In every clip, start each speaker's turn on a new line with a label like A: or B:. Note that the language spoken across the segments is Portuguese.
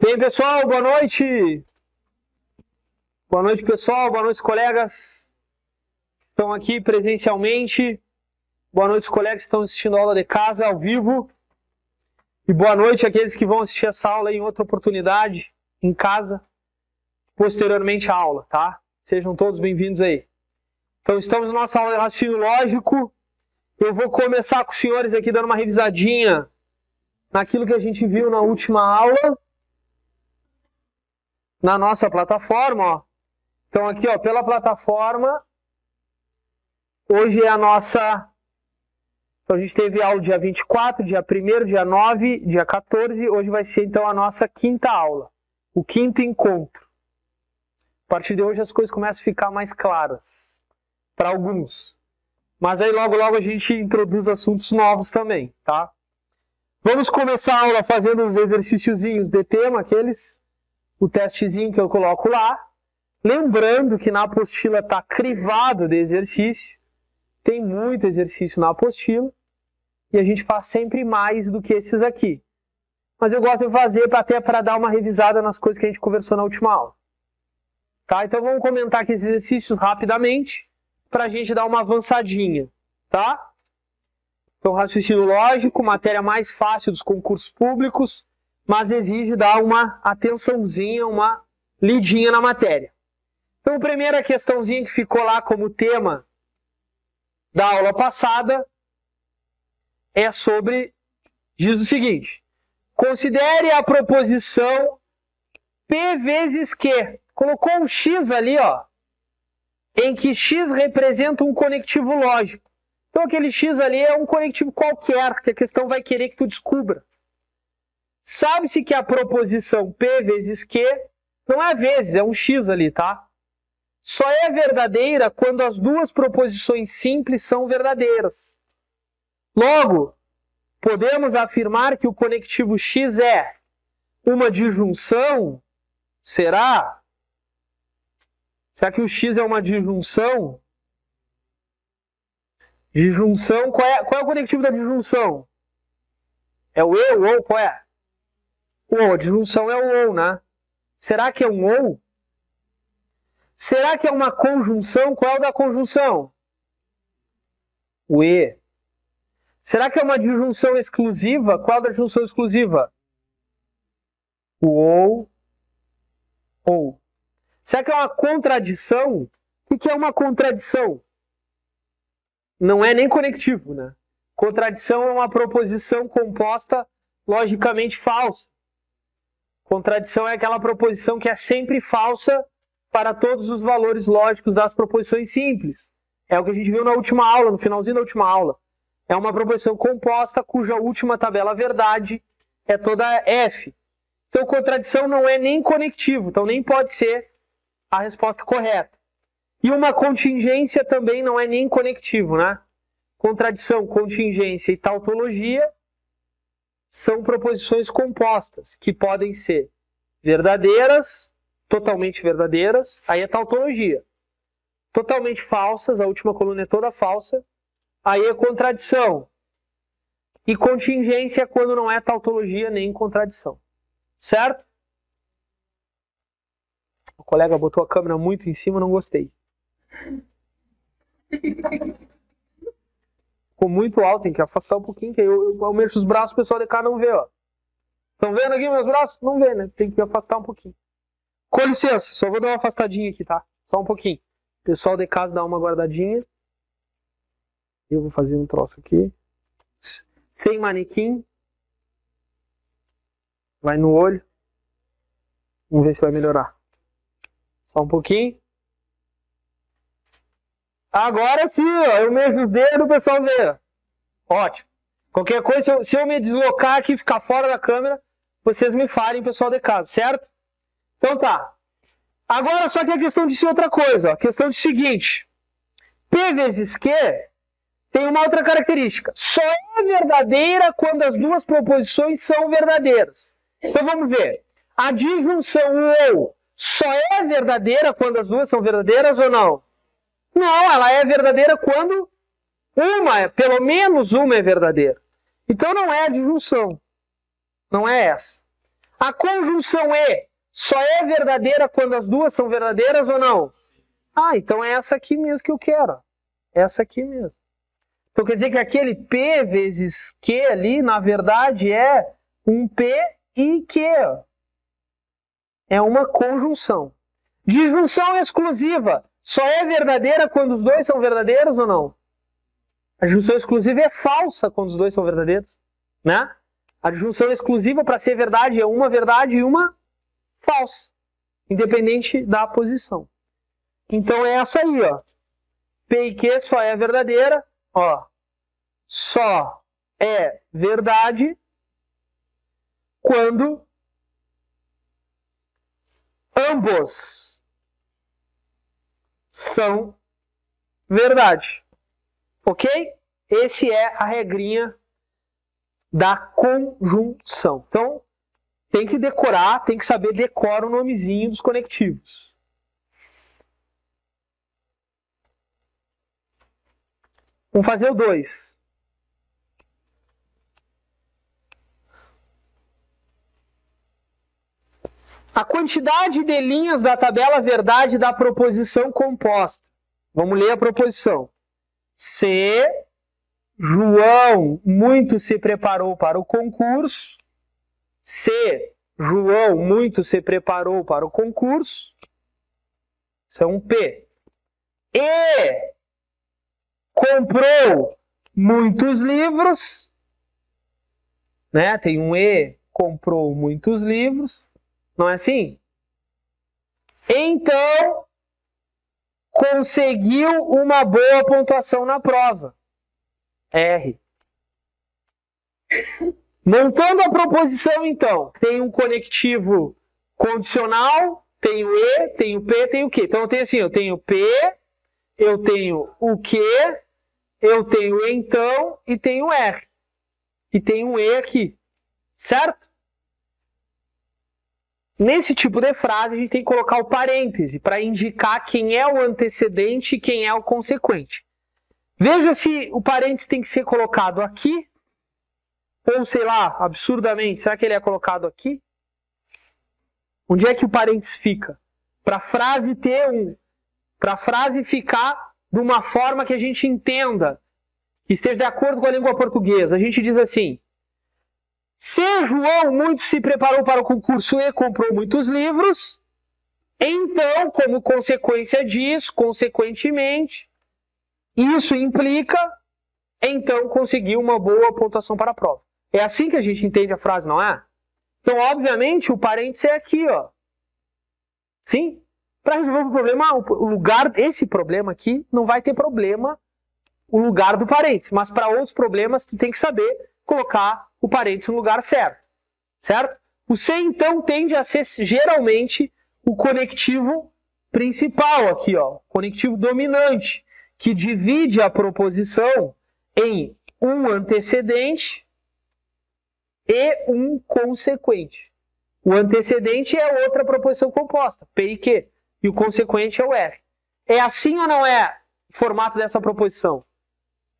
A: E aí, pessoal, boa noite. Boa noite, pessoal. Boa noite, colegas que estão aqui presencialmente. Boa noite, colegas que estão assistindo a aula de casa ao vivo. E boa noite àqueles que vão assistir essa aula em outra oportunidade, em casa, posteriormente à aula, tá? Sejam todos bem-vindos aí. Então, estamos na nossa aula de raciocínio lógico. Eu vou começar com os senhores aqui dando uma revisadinha naquilo que a gente viu na última aula, na nossa plataforma, ó. Então aqui, ó, pela plataforma, hoje é a nossa... Então a gente teve aula dia 24, dia 1º, dia 9, dia 14, hoje vai ser então a nossa quinta aula, o quinto encontro. A partir de hoje as coisas começam a ficar mais claras, para alguns. Mas aí logo a gente introduz assuntos novos também, tá? Vamos começar a aula fazendo os exercíciozinhos de tema, aqueles, o testezinho que eu coloco lá. Lembrando que na apostila está crivado de exercício, tem muito exercício na apostila, e a gente faz sempre mais do que esses aqui. Mas eu gosto de fazer até para dar uma revisada nas coisas que a gente conversou na última aula. Tá? Então vamos comentar aqui esses exercícios rapidamente, para a gente dar uma avançadinha, tá? Então, raciocínio lógico, matéria mais fácil dos concursos públicos, mas exige dar uma atençãozinha, uma lidinha na matéria. Então, a primeira questãozinha que ficou lá como tema da aula passada é sobre, diz o seguinte: considere a proposição P vezes Q. Colocou um X ali, ó, em que X representa um conectivo lógico. Então aquele X ali é um conectivo qualquer, que a questão vai querer que tu descubra. Sabe-se que a proposição P vezes Q não é vezes, é um X ali, tá? Só é verdadeira quando as duas proposições simples são verdadeiras. Logo, podemos afirmar que o conectivo X é uma disjunção? Será? Será que o X é uma disjunção? Disjunção, qual é o conectivo da disjunção? É o e, o ou, qual é? O ou, a disjunção é o ou, né? Será que é um ou? Será que é uma conjunção? Qual é o da conjunção? O e. Será que é uma disjunção exclusiva? Qual é a da disjunção exclusiva? O ou. Será que é uma contradição? O que é uma contradição? Não é nem conectivo, né? Contradição é uma proposição composta logicamente falsa. Contradição é aquela proposição que é sempre falsa para todos os valores lógicos das proposições simples. É o que a gente viu na última aula, no finalzinho da última aula. É uma proposição composta cuja última tabela verdade é toda F. Então, contradição não é nem conectivo, então nem pode ser a resposta correta. E uma contingência também não é nem conectivo, né? Contradição, contingência e tautologia são proposições compostas, que podem ser verdadeiras, totalmente verdadeiras, aí é tautologia. Totalmente falsas, a última coluna é toda falsa, aí é contradição. E contingência é quando não é tautologia nem contradição. Certo? O colega botou a câmera muito em cima, não gostei. Ficou muito alto, tem que afastar um pouquinho, que eu mexo os braços, o pessoal de cá não vê, ó. Estão vendo aqui meus braços? Não vê, né? Tem que afastar um pouquinho. Com licença, só vou dar uma afastadinha aqui, tá? Só um pouquinho. O pessoal de casa dá uma guardadinha. Eu vou fazer um troço aqui. Sem manequim. Vai no olho. Vamos ver se vai melhorar. Só um pouquinho. Agora sim, ó, eu mexo os dedos, o pessoal vê. Ótimo. Qualquer coisa, se eu me deslocar aqui e ficar fora da câmera, vocês me falem, pessoal de casa, certo? Então tá. Agora só que a questão de outra coisa. Ó. A questão de seguinte. P vezes Q tem uma outra característica. Só é verdadeira quando as duas proposições são verdadeiras. Então vamos ver. A disjunção ou só é verdadeira quando as duas são verdadeiras ou não? Não, ela é verdadeira quando pelo menos uma é verdadeira. Então não é a disjunção. Não é essa. A conjunção E só é verdadeira quando as duas são verdadeiras ou não? Ah, então é essa aqui mesmo que eu quero. Essa aqui mesmo. Então quer dizer que aquele P vezes Q ali, na verdade, é um P e Q. É uma conjunção. Disjunção exclusiva só é verdadeira quando os dois são verdadeiros ou não? A disjunção exclusiva é falsa quando os dois são verdadeiros, né? A disjunção exclusiva, para ser verdade, é uma verdade e uma falsa, independente da posição. Então é essa aí, ó. P e Q só é verdadeira, ó. Só é verdade quando ambos são verdade. Ok? Esse é a regrinha da conjunção. Então, tem que decorar, tem que saber decorar o nomezinho dos conectivos. Vamos fazer o 2. A quantidade de linhas da tabela verdade da proposição composta. Vamos ler a proposição. Se João muito se preparou para o concurso. Se João muito se preparou para o concurso. Isso é um P. E comprou muitos livros. Né? Tem um E, comprou muitos livros. Não é assim? Então, conseguiu uma boa pontuação na prova. R. Montando a proposição, então, tem um conectivo condicional, tem o E, tem o P, tem o Q. Então, eu tenho assim, eu tenho P, eu tenho o Q, eu tenho então e tenho R. E tem um E aqui, certo? Nesse tipo de frase, a gente tem que colocar o parêntese para indicar quem é o antecedente e quem é o consequente. Veja se o parêntese tem que ser colocado aqui, ou sei lá, absurdamente, será que ele é colocado aqui? Onde é que o parêntese fica? Para a frase para a frase ficar de uma forma que a gente entenda, que esteja de acordo com a língua portuguesa. A gente diz assim: se João muito se preparou para o concurso e comprou muitos livros, então, como consequência disso, consequentemente, isso implica, então, conseguir uma boa pontuação para a prova. É assim que a gente entende a frase, não é? Então, obviamente, o parêntese é aqui, ó. Sim? Para resolver o problema, o lugar, esse problema aqui, não vai ter problema o lugar do parêntese. Mas para outros problemas, tu tem que saber colocar o parêntese no lugar certo. Certo? O se, então, tende a ser, geralmente, o conectivo principal aqui, ó. Conectivo dominante, que divide a proposição em um antecedente e um consequente. O antecedente é outra proposição composta, P e Q, e o consequente é o R. É assim ou não é o formato dessa proposição?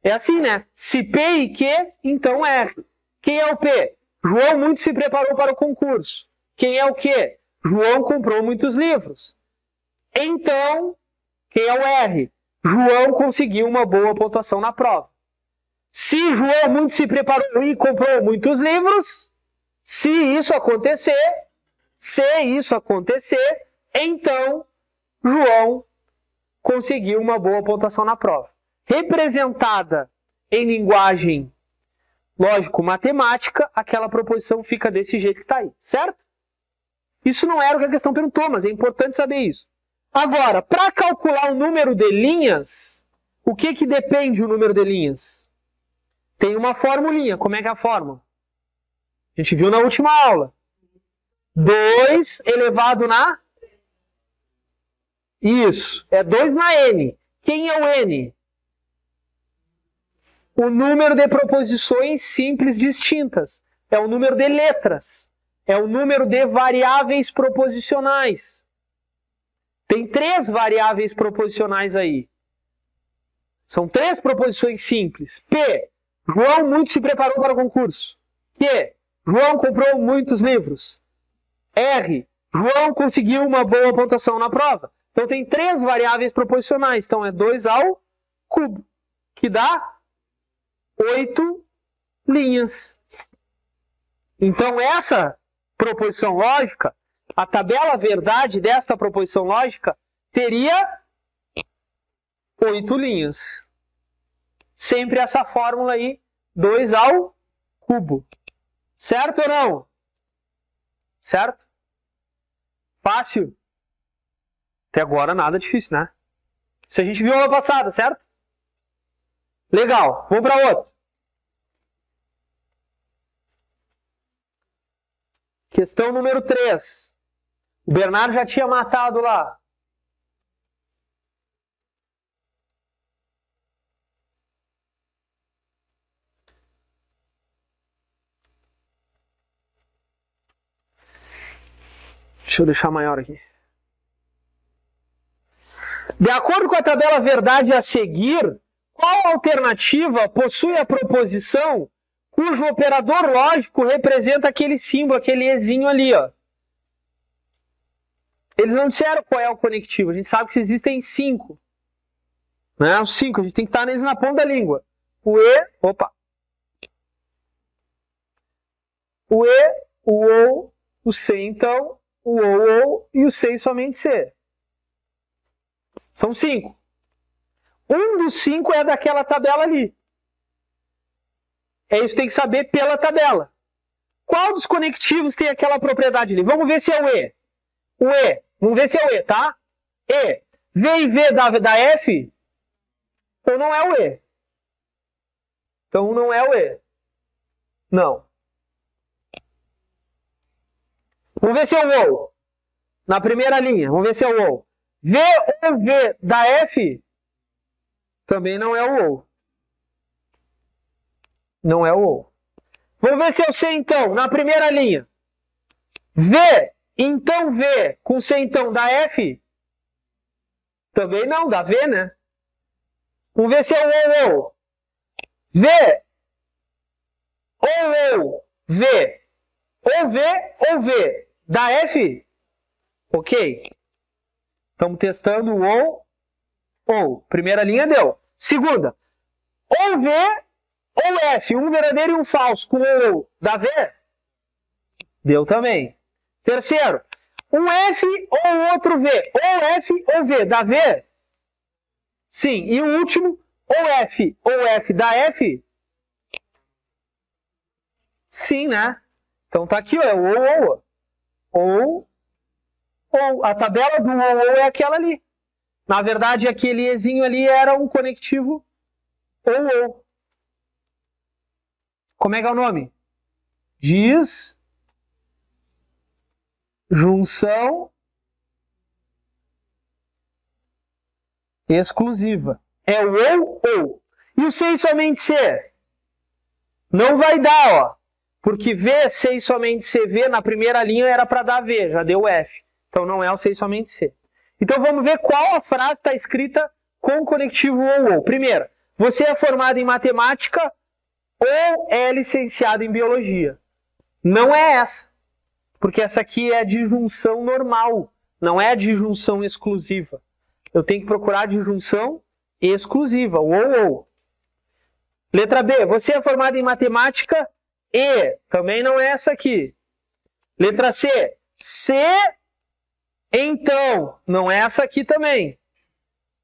A: É assim, né? Se P e Q, então R. Quem é o P? João muito se preparou para o concurso. Quem é o Q? João comprou muitos livros. Então, quem é o R? João conseguiu uma boa pontuação na prova. Se João muito se preparou e comprou muitos livros, se isso acontecer, então João conseguiu uma boa pontuação na prova. Representada em linguagem lógico-matemática, aquela proposição fica desse jeito que está aí, certo? Isso não era o que a questão perguntou, mas é importante saber isso. Agora, para calcular o número de linhas, o que depende o número de linhas? Tem uma formulinha. Como é que é a fórmula? A gente viu na última aula. 2 elevado na... Isso, é 2 na N. Quem é o N? O número de proposições simples distintas. É o número de letras. É o número de variáveis proposicionais. Tem 3 variáveis proposicionais aí. São 3 proposições simples. P. João muito se preparou para o concurso. Q. João comprou muitos livros. R. João conseguiu uma boa pontuação na prova. Então tem 3 variáveis proposicionais. Então é 2 ao cubo, que dá 8 linhas. Então essa proposição lógica, a tabela verdade desta proposição lógica, teria 8 linhas. Sempre essa fórmula aí, 2 ao cubo. Certo ou não? Certo? Fácil? Até agora nada difícil, né? Isso a gente viu aula passada, certo? Legal. Vamos para outro. Questão número 3. O Bernardo já tinha matado lá. Deixa eu deixar maior aqui. De acordo com a tabela verdade a seguir, qual alternativa possui a proposição cujo operador lógico representa aquele símbolo, aquele ezinho ali, ó? Eles não disseram qual é o conectivo. A gente sabe que existem 5. Né? Os 5, a gente tem que estar neles na ponta da língua. O E, opa. O E, o OU, o C, então, o OU e o C e somente C. São 5. Um dos 5 é daquela tabela ali. É isso que tem que saber pela tabela. Qual dos conectivos tem aquela propriedade ali? Vamos ver se é o E. O E. Vamos ver se é o E, tá? E. V e V da F? Então não é o E. Então não é o E. Não. Vamos ver se é o OU. Na primeira linha. Vamos ver se é o OU. V ou V da F? Também não é o OU. Não é o OU. Vamos ver se é o C então. Na primeira linha. V, então V com C então da F? Também não, da V, né? Vamos ver se é o OU. V ou V. Ou V ou V da F? Ok. Estamos testando o ou. Primeira linha deu. Segunda. Ou V ou F. Um verdadeiro e um falso com ou da V? Deu também. Terceiro. Um F ou outro V. Ou F ou V da V? Sim. E o último. Ou F da F? Sim, né? Então tá aqui, ó. É o ou. Ou a tabela do ou é aquela ali. Na verdade, aquele ezinho ali era um conectivo ou. Como é que é o nome? Disjunção exclusiva. É o ou. E o C e somente C? Não vai dar, ó. Porque V, C e somente CV na primeira linha era para dar V, já deu F. Então não é o C e somente C. Então vamos ver qual a frase está escrita com o conectivo ou. Primeiro, você é formado em matemática ou é licenciado em biologia? Não é essa. Porque essa aqui é a disjunção normal, não é a disjunção exclusiva. Eu tenho que procurar a disjunção exclusiva, ou. Letra B, você é formado em matemática e também não é essa aqui. Letra C, C, então, não é essa aqui também.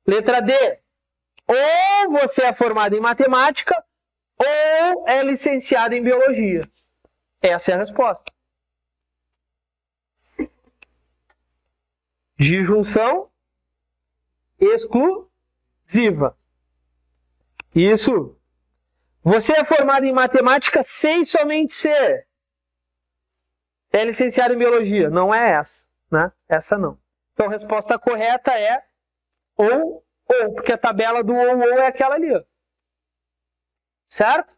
A: Letra D, ou você é formado em matemática ou é licenciado em biologia. Essa é a resposta. Disjunção exclusiva. Isso. Você é formado em matemática C e somente C. É licenciado em biologia. Não é essa, né? Essa não. Então a resposta correta é ou, porque a tabela do ou é aquela ali, ó. Certo?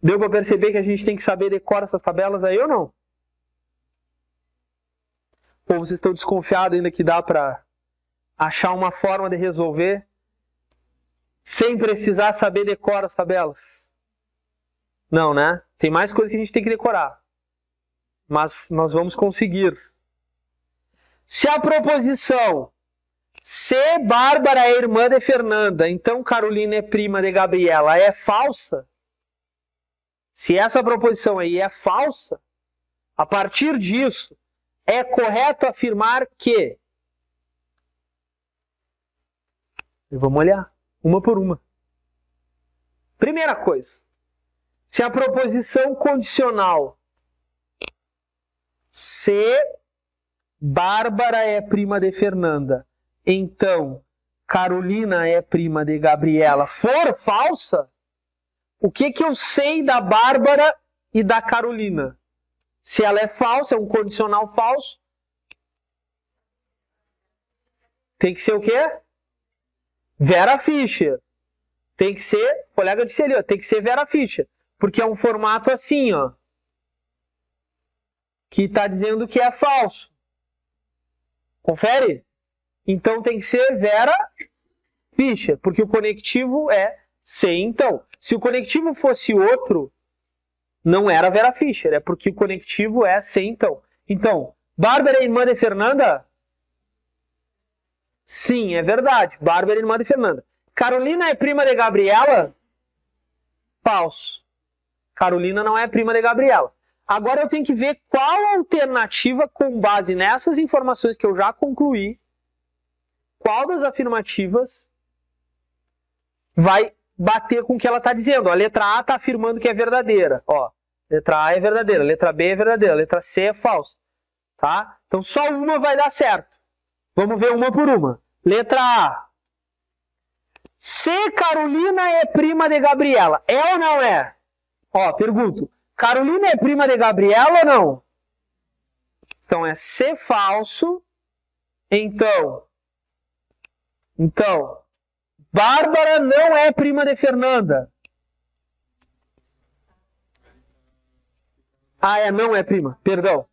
A: Deu para perceber que a gente tem que saber decorar essas tabelas aí ou não? Ou vocês estão desconfiados ainda que dá para achar uma forma de resolver sem precisar saber decorar as tabelas? Não, né? Tem mais coisa que a gente tem que decorar. mas nós vamos conseguir. Se a proposição se Bárbara é irmã de Fernanda, então Carolina é prima de Gabriela, é falsa? Se essa proposição aí é falsa, a partir disso, é correto afirmar que... Vamos olhar, uma por uma. Primeira coisa, se a proposição condicional se Bárbara é prima de Fernanda, então Carolina é prima de Gabriela, for falsa, o que eu sei da Bárbara e da Carolina? Se ela é falsa, é um condicional falso, tem que ser o quê? Vera Fischer. Tem que ser, o colega disse ali, ó, tem que ser Vera Fischer. Porque é um formato assim, ó, que está dizendo que é falso. Confere? Então tem que ser Vera Fischer, porque o conectivo é se então. Se o conectivo fosse outro, não era Vera Fischer, é porque o conectivo é se então. Então, Bárbara é irmã de Fernanda? Sim, é verdade. Bárbara é irmã de Fernanda. Carolina é prima de Gabriela? Falso. Carolina não é prima de Gabriela. Agora eu tenho que ver qual alternativa, com base nessas informações que eu já concluí, qual das afirmativas vai bater com o que ela está dizendo. A letra A está afirmando que é verdadeira. Ó, letra A é verdadeira, letra B é verdadeira, letra C é falsa. Tá? Então só uma vai dar certo. Vamos ver uma por uma. Letra A. Se Carolina é prima de Gabriela, é ou não é? Ó, pergunto. Carolina é prima de Gabriela ou não? Então é se falso. Então, Bárbara não é prima de Fernanda. Ah, não é prima. Perdão.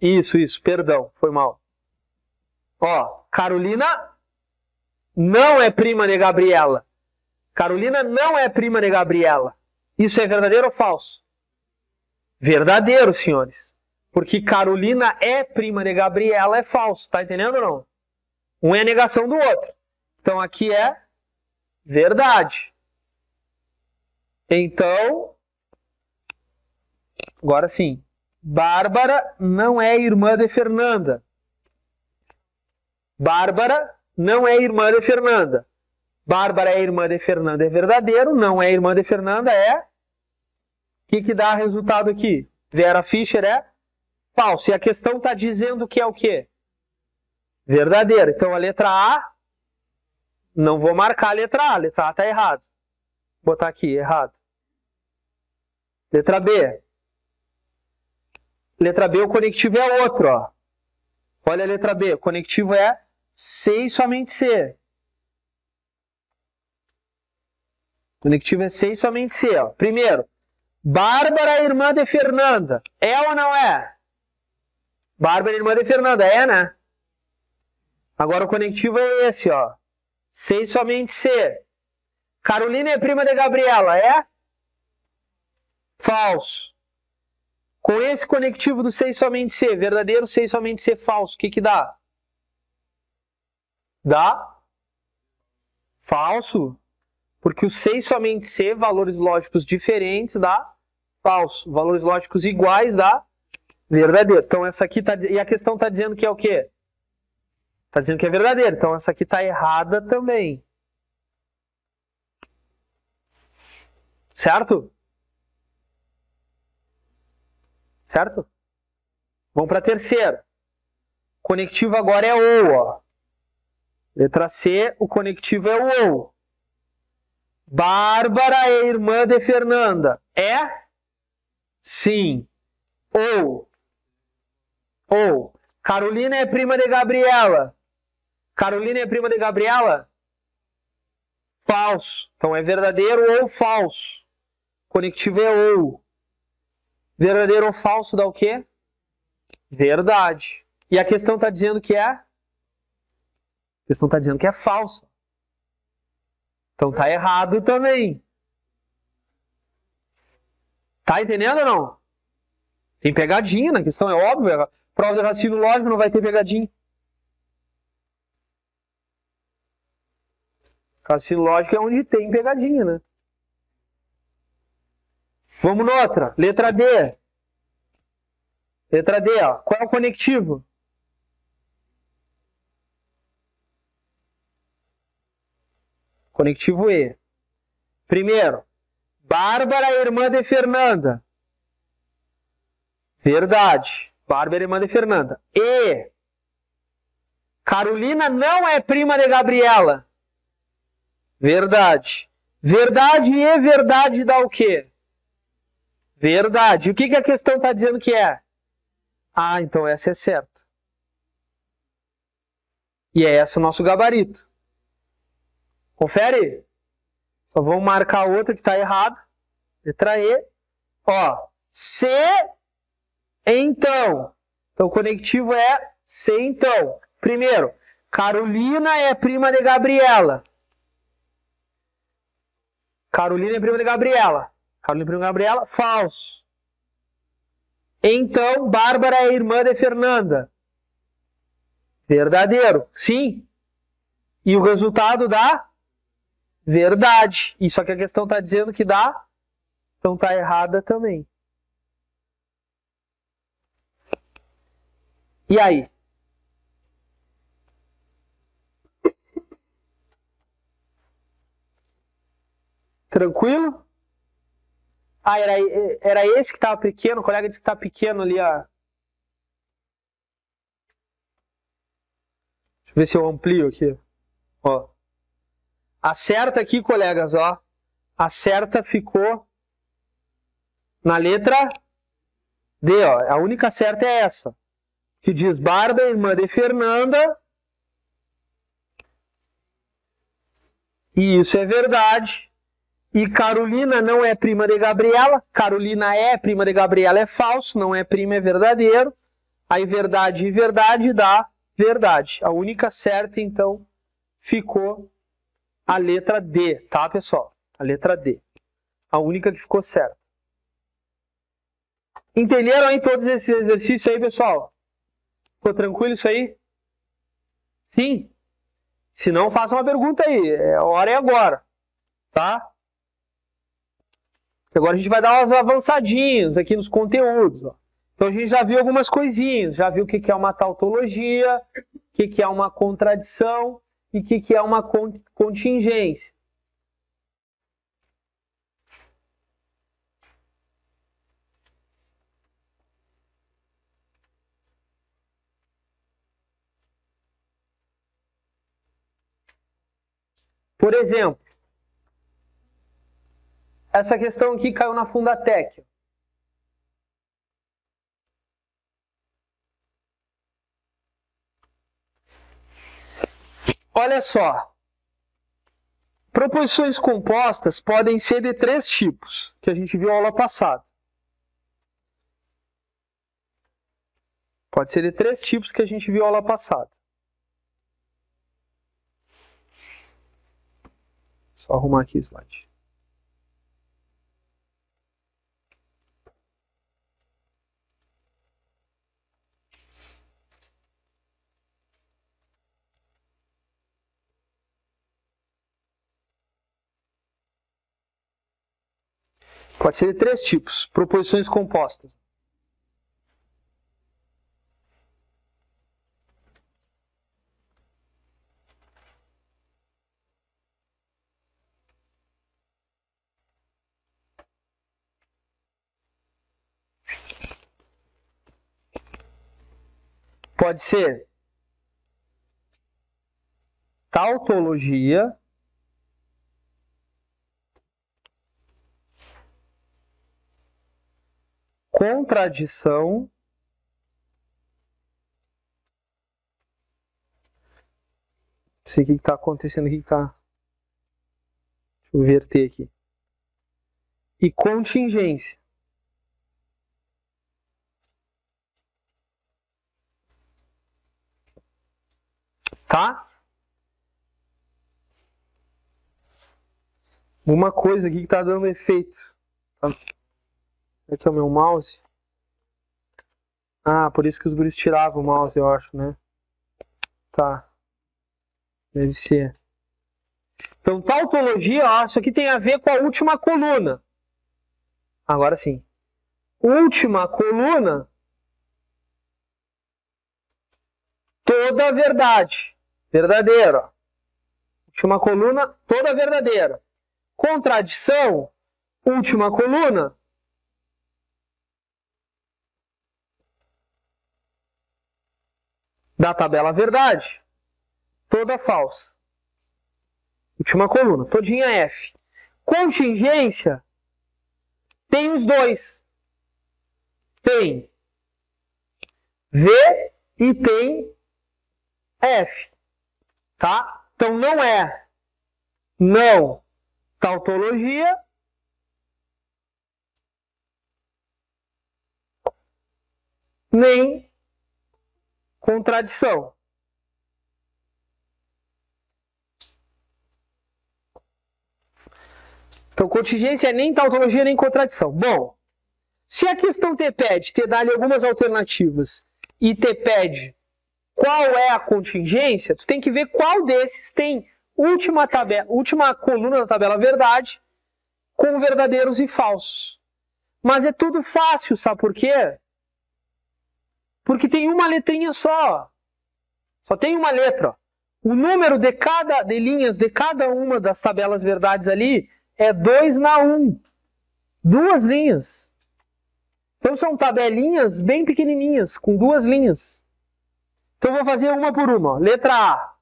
A: Isso, perdão. Foi mal. Ó, Carolina não é prima de Gabriela. Carolina não é prima de Gabriela. Isso é verdadeiro ou falso? Verdadeiro, senhores. Porque Carolina é prima de Gabriela é falso. Tá entendendo ou não? Um é a negação do outro. Então aqui é verdade. Então, agora sim. Bárbara não é irmã de Fernanda. Bárbara não é irmã de Fernanda. Bárbara é irmã de Fernanda é verdadeiro, não é irmã de Fernanda é... O que dá resultado aqui? Vera Fischer é falso. E a questão está dizendo que é o quê? Verdadeiro. Então a letra A, não vou marcar a letra A está errado. Vou botar aqui, errado. Letra B. Letra B, o conectivo é outro, ó. Olha a letra B, o conectivo é C e somente C. O conectivo é C e somente C, ó. Primeiro, Bárbara é irmã de Fernanda. É ou não é? Bárbara é irmã de Fernanda, é, né? Agora o conectivo é esse, ó. C e somente C. Carolina é prima de Gabriela, é? Falso. Com esse conectivo do C e somente C, verdadeiro, C e somente C, falso, o que dá? Dá falso. Porque o C e somente C, valores lógicos diferentes, dá falso. Valores lógicos iguais dá verdadeiro. Então essa aqui tá... E a questão está dizendo que é o quê? Está dizendo que é verdadeiro. Então essa aqui está errada também. Certo? Certo? Vamos para a terceira. Conectivo agora é ou, ó. Letra C, o conectivo é o ou. Bárbara é irmã de Fernanda. É? Sim. Ou. Carolina é prima de Gabriela. Carolina é prima de Gabriela? Falso. Então é verdadeiro ou falso. Conectivo é ou. Verdadeiro ou falso dá o quê? Verdade. E a questão está dizendo que é? A questão está dizendo que é falso. Então tá errado também. Tá entendendo ou não? Tem pegadinha na questão, é óbvio. A prova de raciocínio lógico não vai ter pegadinha. Raciocínio lógico é onde tem pegadinha, né? Vamos noutra. Letra D. Letra D, ó. Qual é o conectivo? Conectivo E. Primeiro, Bárbara é irmã de Fernanda. Verdade. Bárbara é irmã de Fernanda. E Carolina não é prima de Gabriela. Verdade. Verdade e verdade dá o quê? Verdade. O que a questão está dizendo que é? Ah, então essa é certa. E é esse o nosso gabarito. Confere. Só vamos marcar outra que está errada. Letra E. Ó, se, então. Então, o conectivo é se, então. Primeiro, Carolina é prima de Gabriela. Carolina é prima de Gabriela. Carolina é prima de Gabriela. Falso. Então, Bárbara é irmã de Fernanda. Verdadeiro. Sim. E o resultado dá? Verdade. E só que a questão está dizendo que dá, então está errada também. E aí? Tranquilo? Ah, era esse que estava pequeno, o colega disse que está pequeno ali, ó. Deixa eu ver se eu amplio aqui. Ó. Acerta aqui, colegas, ó. Acerta ficou na letra D, ó. A única certa é essa. Que diz Bárbara, irmã de Fernanda. E isso é verdade. E Carolina não é prima de Gabriela. Carolina é prima de Gabriela, é falso. Não é prima, é verdadeiro. Aí verdade e verdade dá verdade. A única certa, então, ficou a letra D, tá, pessoal? A letra D. A única que ficou certa. Entenderam aí todos esses exercícios aí, pessoal? Ficou tranquilo isso aí? Sim? Se não, faça uma pergunta aí. A hora é agora. Tá? Agora a gente vai dar umas avançadinhas aqui nos conteúdos. Ó. Então a gente já viu algumas coisinhas. Já viu o que é uma tautologia, o que é uma contradição e o que é uma contingência. Por exemplo, essa questão aqui caiu na Fundatec. Olha só. Proposições compostas podem ser de 3 tipos, que a gente viu na aula passada. Pode ser de 3 tipos que a gente viu na aula passada. Só arrumar aqui o slide. Pode ser de 3 tipos. Proposições compostas. Pode ser tautologia, contradição não sei o que está acontecendo aqui. Deixa eu verter aqui. E contingência. Tá? Uma coisa aqui que está dando efeito. Tá? Aqui é o meu mouse. Ah, por isso que os guris tiravam o mouse, eu acho, né? Tá. Deve ser. Então, tautologia, ó, isso aqui tem a ver com a última coluna. Agora sim. Última coluna, toda verdade. Verdadeiro. Última coluna, toda verdadeira. Contradição, última coluna, da tabela verdade, toda falsa. Última coluna, todinha F. Contingência, tem os dois. Tem V e tem F. Tá? Então não é não tautologia, nem contradição. Então, contingência é nem tautologia, nem contradição. Bom, se a questão te pede, te dá-lhe algumas alternativas e te pede qual é a contingência, tu tem que ver qual desses tem última coluna da tabela verdade com verdadeiros e falsos. Mas é tudo fácil, sabe por quê? Porque tem uma letrinha só. Só tem uma letra. O número de linhas de cada uma das tabelas verdades ali é 2 na 1. 2 linhas. Então são tabelinhas bem pequenininhas, com 2 linhas. Então vou fazer uma por uma. Ó. Letra A.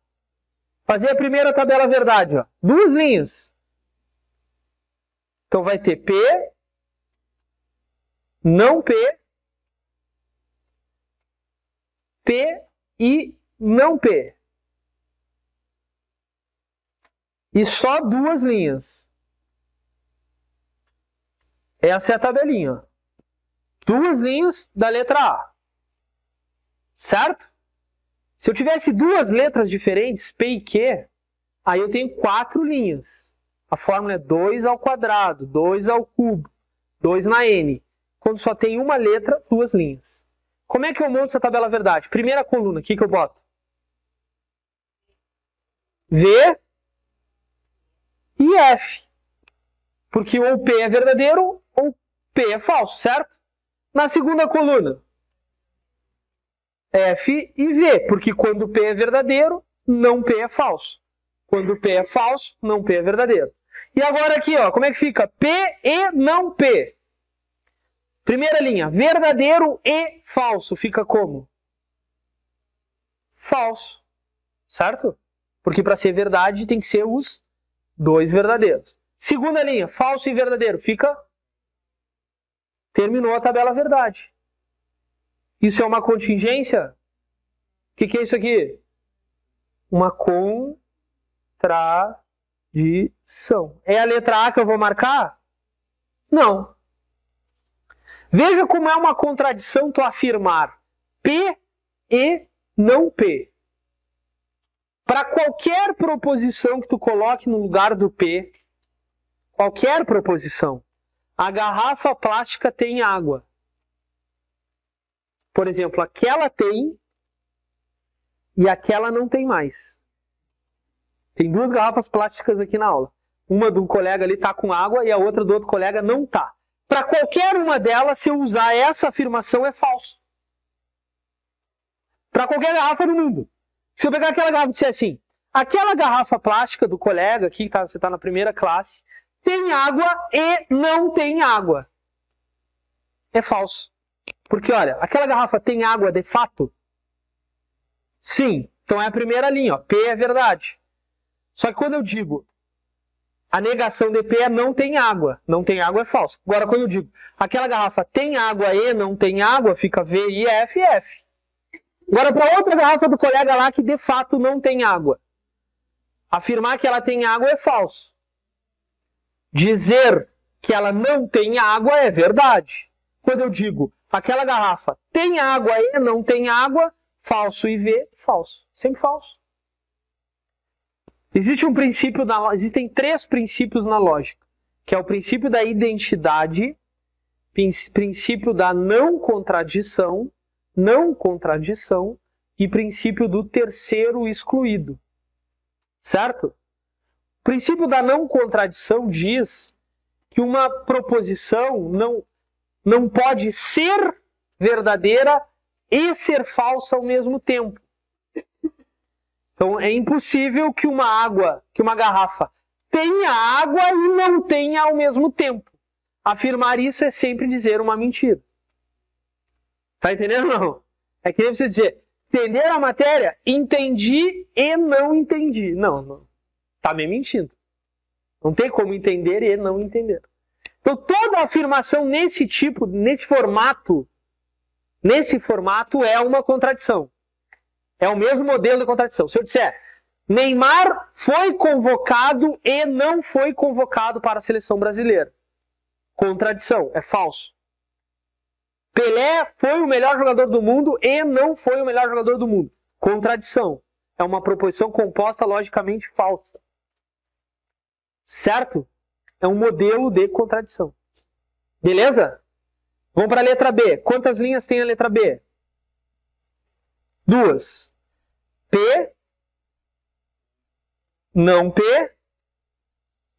A: Fazer a primeira tabela verdade. Ó. 2 linhas. Então vai ter P, não P, P e não P. E só 2 linhas. Essa é a tabelinha. Ó. 2 linhas da letra A. Certo? Se eu tivesse 2 letras diferentes, P e Q, aí eu tenho 4 linhas. A fórmula é 2 ao quadrado, 2 ao cubo, 2 na N. Quando só tem uma letra, 2 linhas. Como é que eu monto essa tabela verdade? Primeira coluna, o que eu boto? V e F. Porque ou P é verdadeiro ou P é falso, certo? Na segunda coluna, F e V, porque quando P é verdadeiro, não P é falso. Quando P é falso, não P é verdadeiro. E agora aqui, ó, como é que fica? P e não P. Primeira linha, verdadeiro e falso. Fica como? Falso. Certo? Porque para ser verdade tem que ser os 2 verdadeiros. Segunda linha, falso e verdadeiro. Fica? Terminou a tabela verdade. Isso é uma contingência? O que é isso aqui? Uma contradição. É a letra A que eu vou marcar? Não. Veja como é uma contradição tu afirmar P e não P. Para qualquer proposição que tu coloque no lugar do P, qualquer proposição, a garrafa plástica tem água. Por exemplo, aquela tem e aquela não tem mais. Tem 2 garrafas plásticas aqui na aula. Uma de um colega ali está com água e a outra do outro colega não está. Para qualquer uma delas, se eu usar essa afirmação, é falso. Para qualquer garrafa no mundo. Se eu pegar aquela garrafa e disser assim, aquela garrafa plástica do colega aqui, você está na primeira classe, tem água e não tem água. É falso. Porque, olha, aquela garrafa tem água de fato? Sim. Então é a primeira linha, ó. P é verdade. Só que quando eu digo a negação de P é não tem água. Não tem água é falso. Agora, quando eu digo aquela garrafa tem água e não tem água, fica V, I, F, F. Agora, para outra garrafa do colega lá que de fato não tem água. Afirmar que ela tem água é falso. Dizer que ela não tem água é verdade. Quando eu digo aquela garrafa tem água e não tem água, falso e V, falso. Sempre falso. Existem 3 princípios na lógica, que é o princípio da identidade, princípio da não contradição, não contradição e princípio do terceiro excluído. Certo? O princípio da não contradição diz que uma proposição não pode ser verdadeira e ser falsa ao mesmo tempo. Então é impossível que uma garrafa tenha água e não tenha ao mesmo tempo. Afirmar isso é sempre dizer uma mentira. Tá entendendo ou não? É que nem você dizer, entender a matéria, entendi e não entendi. Não. Tá me mentindo. Não tem como entender e não entender. Então toda afirmação nesse formato é uma contradição. É o mesmo modelo de contradição. Se eu disser, Neymar foi convocado e não foi convocado para a seleção brasileira. Contradição, é falso. Pelé foi o melhor jogador do mundo e não foi o melhor jogador do mundo. Contradição. É uma proposição composta logicamente falsa. Certo? É um modelo de contradição. Beleza? Vamos para a letra B. Quantas linhas tem a letra B? 2. P, não P,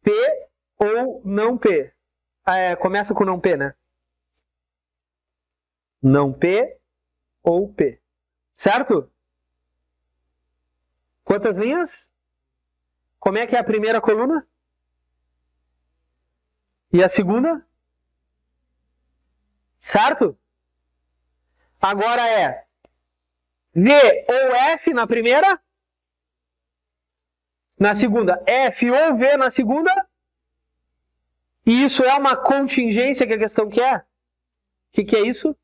A: P ou não P. Começa com não P, né? Não P ou P. Certo? Quantas linhas? Como é que é a primeira coluna? E a segunda? Certo? Agora é V ou F na primeira? Na segunda, F ou V na segunda? E isso é uma contingência que a questão quer? O que é isso?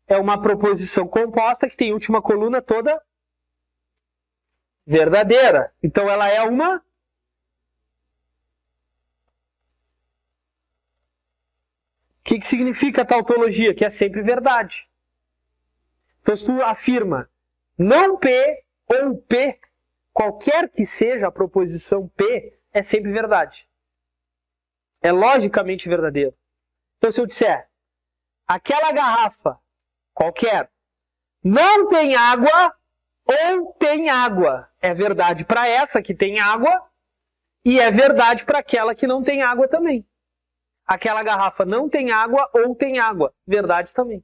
A: É uma proposição composta que tem última coluna toda verdadeira. Então ela é uma... O que significa a tautologia? Que é sempre verdade. Então se tu afirma não P ou P, qualquer que seja a proposição P, é sempre verdade. É logicamente verdadeiro. Então se eu disser, aquela garrafa, qualquer, não tem água ou tem água, é verdade para essa que tem água e é verdade para aquela que não tem água também. Aquela garrafa não tem água ou tem água, verdade também.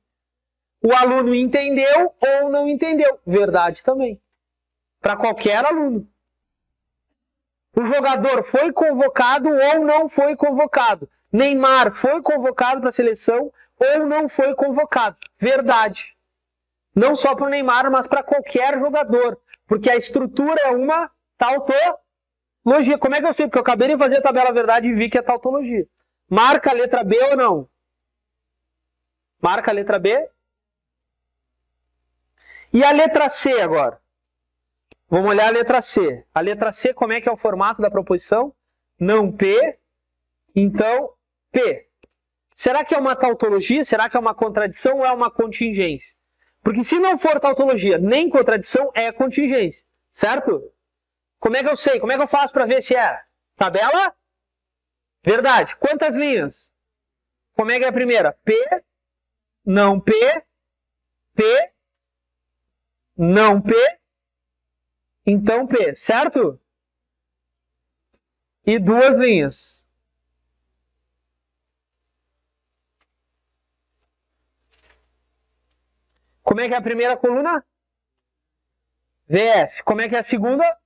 A: O aluno entendeu ou não entendeu, verdade também. Para qualquer aluno. O jogador foi convocado ou não foi convocado. Neymar foi convocado para a seleção ou não foi convocado. Verdade. Não só para o Neymar, mas para qualquer jogador. Porque a estrutura é uma tautologia. Como é que eu sei? Porque eu acabei de fazer a tabela verdade e vi que é tautologia. Marca a letra B ou não? Marca a letra B. E a letra C agora? Vamos olhar a letra C. A letra C, como é que é o formato da proposição? Não P, então P. Será que é uma tautologia? Será que é uma contradição ou é uma contingência? Porque se não for tautologia nem contradição, é contingência. Certo? Como é que eu sei? Como é que eu faço para ver se é? Tabela? Verdade. Quantas linhas? Como é que é a primeira? P, não P, P, não P, então P, certo? E 2 linhas. Como é que é a primeira coluna? VF. Como é que é a segunda?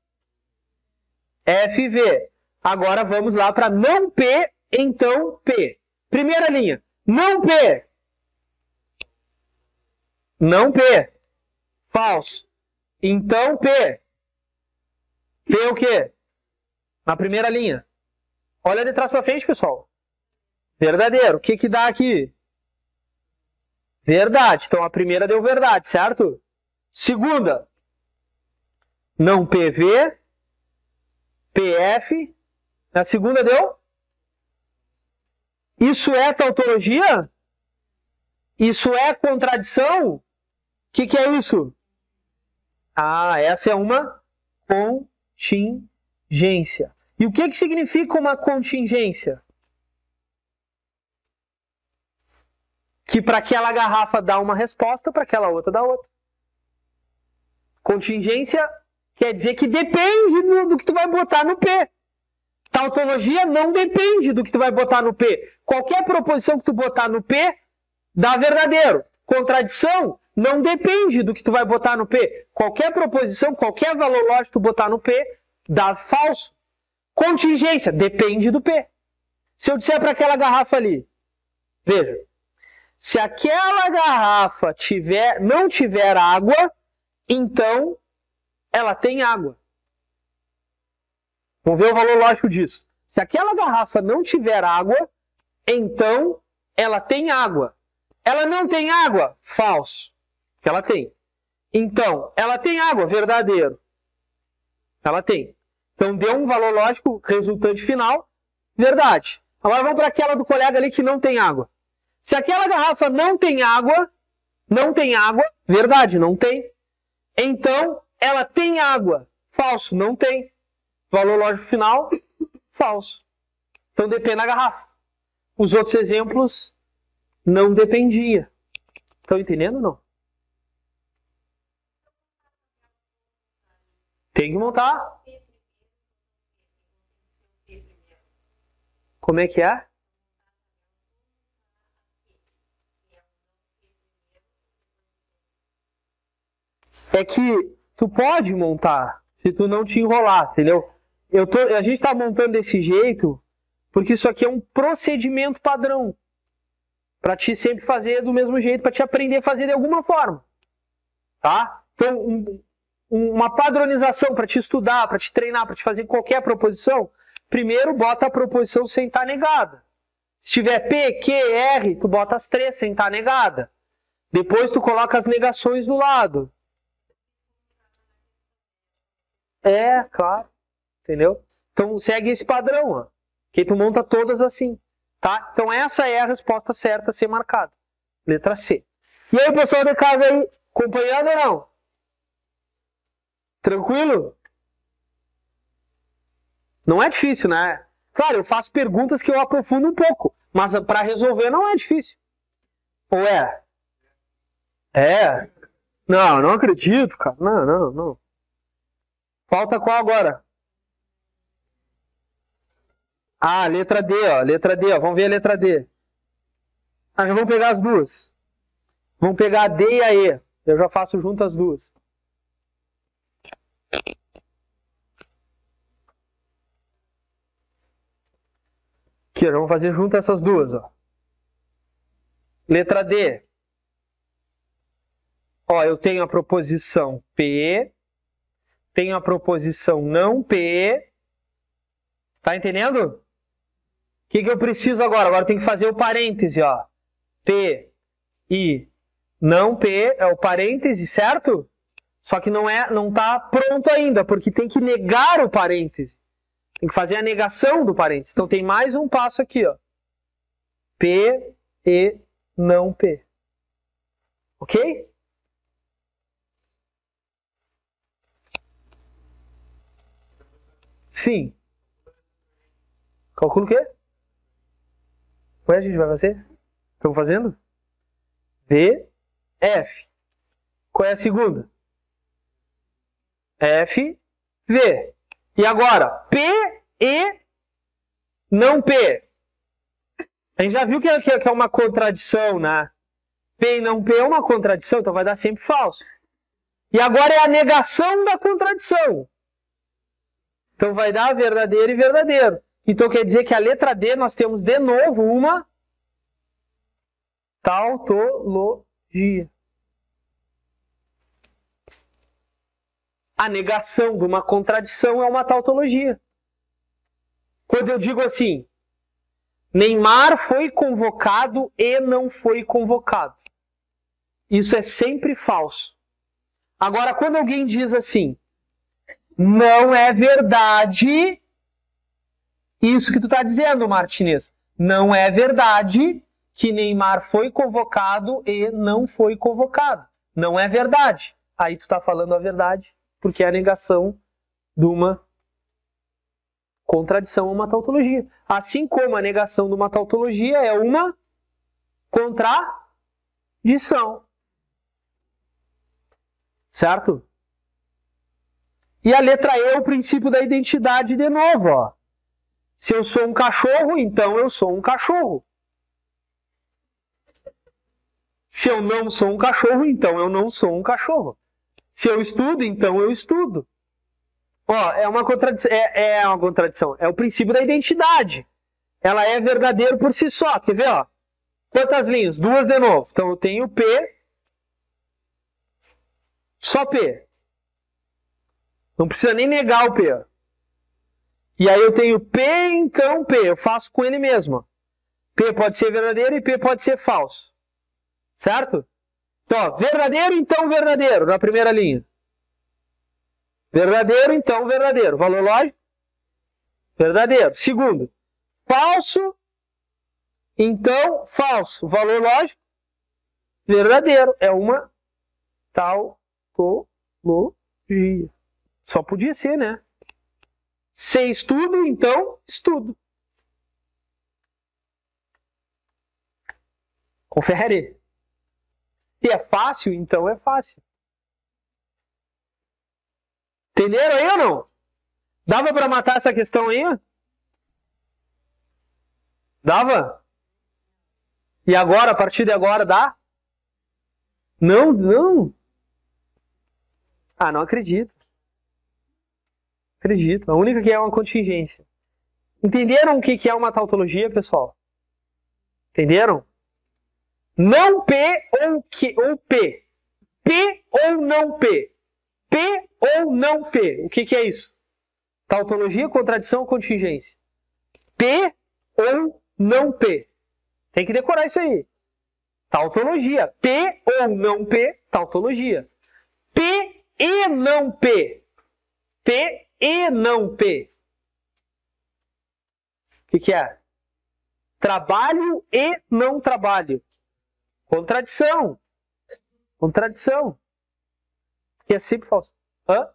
A: FV. Agora vamos lá para não P, então P. Primeira linha. Não P. Não P. Falso. Então P. P o quê? Na primeira linha. Olha de trás para frente, pessoal. Verdadeiro. O que que dá aqui? Verdade. Então a primeira deu verdade, certo? Segunda. Não PV. PF. A segunda deu? Isso é tautologia? Isso é contradição? O que é isso? Ah, essa é uma contingência. E o que significa uma contingência? que para aquela garrafa dá uma resposta, para aquela outra dá outra. Contingência quer dizer que depende do que tu vai botar no P. Tautologia não depende do que tu vai botar no P. Qualquer proposição que tu botar no P dá verdadeiro. Contradição não depende do que tu vai botar no P. Qualquer proposição, qualquer valor lógico que tu botar no P dá falso. Contingência depende do P. Se eu disser para aquela garrafa ali, veja, se aquela garrafa não tiver água, então ela tem água. Vamos ver o valor lógico disso. Se aquela garrafa não tiver água, então ela tem água. Ela não tem água? Falso. Porque ela tem. Então, ela tem água? Verdadeiro. Ela tem. Então, deu um valor lógico resultante final, verdade. Agora vamos para aquela do colega ali que não tem água. Se aquela garrafa não tem água, verdade, não tem. Então, ela tem água. Falso, não tem. Valor lógico final, falso. Então depende da garrafa. Os outros exemplos não dependia. Estão entendendo ou não? Tem que montar. Como é que é? É que tu pode montar se tu não te enrolar, entendeu? A gente está montando desse jeito porque isso aqui é um procedimento padrão para te sempre fazer do mesmo jeito, para te aprender a fazer de alguma forma, tá? Então, uma padronização para te estudar, para te treinar, para te fazer qualquer proposição, primeiro bota a proposição sem estar negada. Se tiver P, Q, R, tu bota as três sem estar negada. Depois tu coloca as negações do lado. É, claro. Entendeu? Então segue esse padrão, ó. Que tu monta todas assim, tá? Então essa é a resposta certa a ser marcada. Letra C. E aí, pessoal de casa aí, acompanhando ou não? Tranquilo? Não é difícil, né? Claro, eu faço perguntas que eu aprofundo um pouco, mas para resolver não é difícil. Ou é? É? Não, não acredito, cara. Não. Falta qual agora? Ah, letra D, ó. Letra D, ó. Vamos ver a letra D. Ah, já vamos pegar as duas. Vamos pegar a D e a E. Eu já faço junto as duas. Aqui, ó. Vamos fazer junto essas duas, ó. Letra D. Ó, eu tenho a proposição P. Tenho a proposição não P. Tá entendendo? O que eu preciso agora? Agora eu tenho que fazer o parêntese, ó. P e não P é o parêntese, certo? Só que não tá pronto ainda, porque tem que negar o parêntese. Tem que fazer a negação do parêntese. Então tem mais um passo aqui, ó. P e não P. Ok? Sim. Calcula o quê? O que a gente vai fazer? Estamos fazendo? V, F. Qual é a segunda? F, V. E agora? P e não P. A gente já viu que é uma contradição, né? P e não P é uma contradição, então vai dar sempre falso. E agora é a negação da contradição. Então vai dar verdadeiro e verdadeiro. Então quer dizer que a letra D nós temos de novo uma tautologia. A negação de uma contradição é uma tautologia. Quando eu digo assim, Neymar foi convocado e não foi convocado. Isso é sempre falso. Agora, quando alguém diz assim, não é verdade isso que tu está dizendo, Martinez. Não é verdade que Neymar foi convocado e não foi convocado. Não é verdade. Aí tu está falando a verdade, porque é a negação de uma contradição a uma tautologia. Assim como a negação de uma tautologia é uma contradição. dição. Certo? E a letra E é o princípio da identidade de novo, ó. Se eu sou um cachorro, então eu sou um cachorro. Se eu não sou um cachorro, então eu não sou um cachorro. Se eu estudo, então eu estudo. Ó, é uma contradição. É o princípio da identidade. Ela é verdadeira por si só. Quer ver, ó? Quantas linhas? 2 de novo. Então eu tenho P, só P. Não precisa nem negar o P. E aí eu tenho P, então P. Eu faço com ele mesmo. P pode ser verdadeiro e P pode ser falso. Certo? Então, ó, verdadeiro, então verdadeiro, na primeira linha. Verdadeiro, então verdadeiro. Valor lógico? Verdadeiro. Segundo, falso, então falso. Valor lógico? Verdadeiro. É uma tautologia. Só podia ser, né? Se estudo, então estudo. Confere. Se é fácil, então é fácil. Entenderam aí ou não? Dava para matar essa questão aí? Dava? E agora, a partir de agora, dá? Não, não. Ah, não acredito. Acredito. A única que é uma contingência. Entenderam o que é uma tautologia, pessoal? Entenderam? Não P ou P. P ou não P. P ou não P. O que é isso? Tautologia, contradição ou contingência? P ou não P. Tem que decorar isso aí. Tautologia. P ou não P, tautologia. P e não P. P e não P. O que é? Trabalho e não trabalho. Contradição. Contradição. Que é sempre falso. Hã?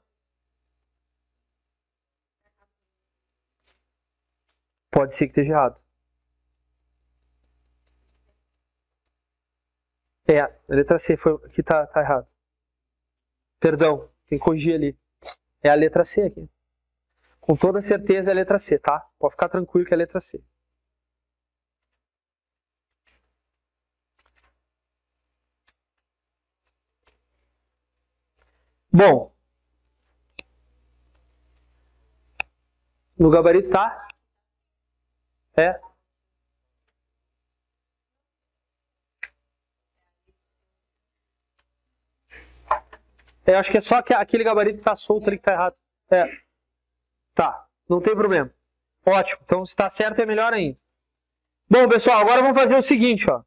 A: Pode ser que esteja errado. É, a letra C foi aqui tá errado. Perdão, tem que corrigir ali. É a letra C aqui. Com toda certeza é a letra C, tá? Pode ficar tranquilo que é a letra C. Bom. No gabarito tá? É. Eu acho que é só aquele gabarito que tá solto ali que tá errado. É. Tá, não tem problema. Ótimo, então se tá certo é melhor ainda. Bom, pessoal, agora vamos fazer o seguinte, ó.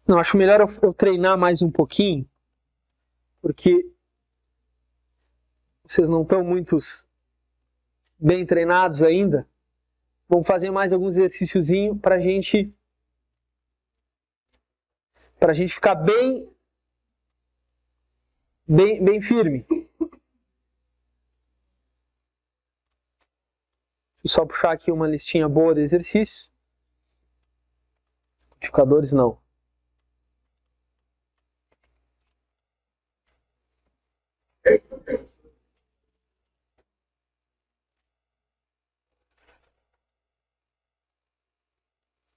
A: Não, acho melhor eu treinar mais um pouquinho, porque vocês não estão muito bem treinados ainda. Vamos fazer mais alguns exercíciozinhos para a gente ficar bem firme. Deixa eu só puxar aqui uma listinha boa de exercícios. Codificadores não.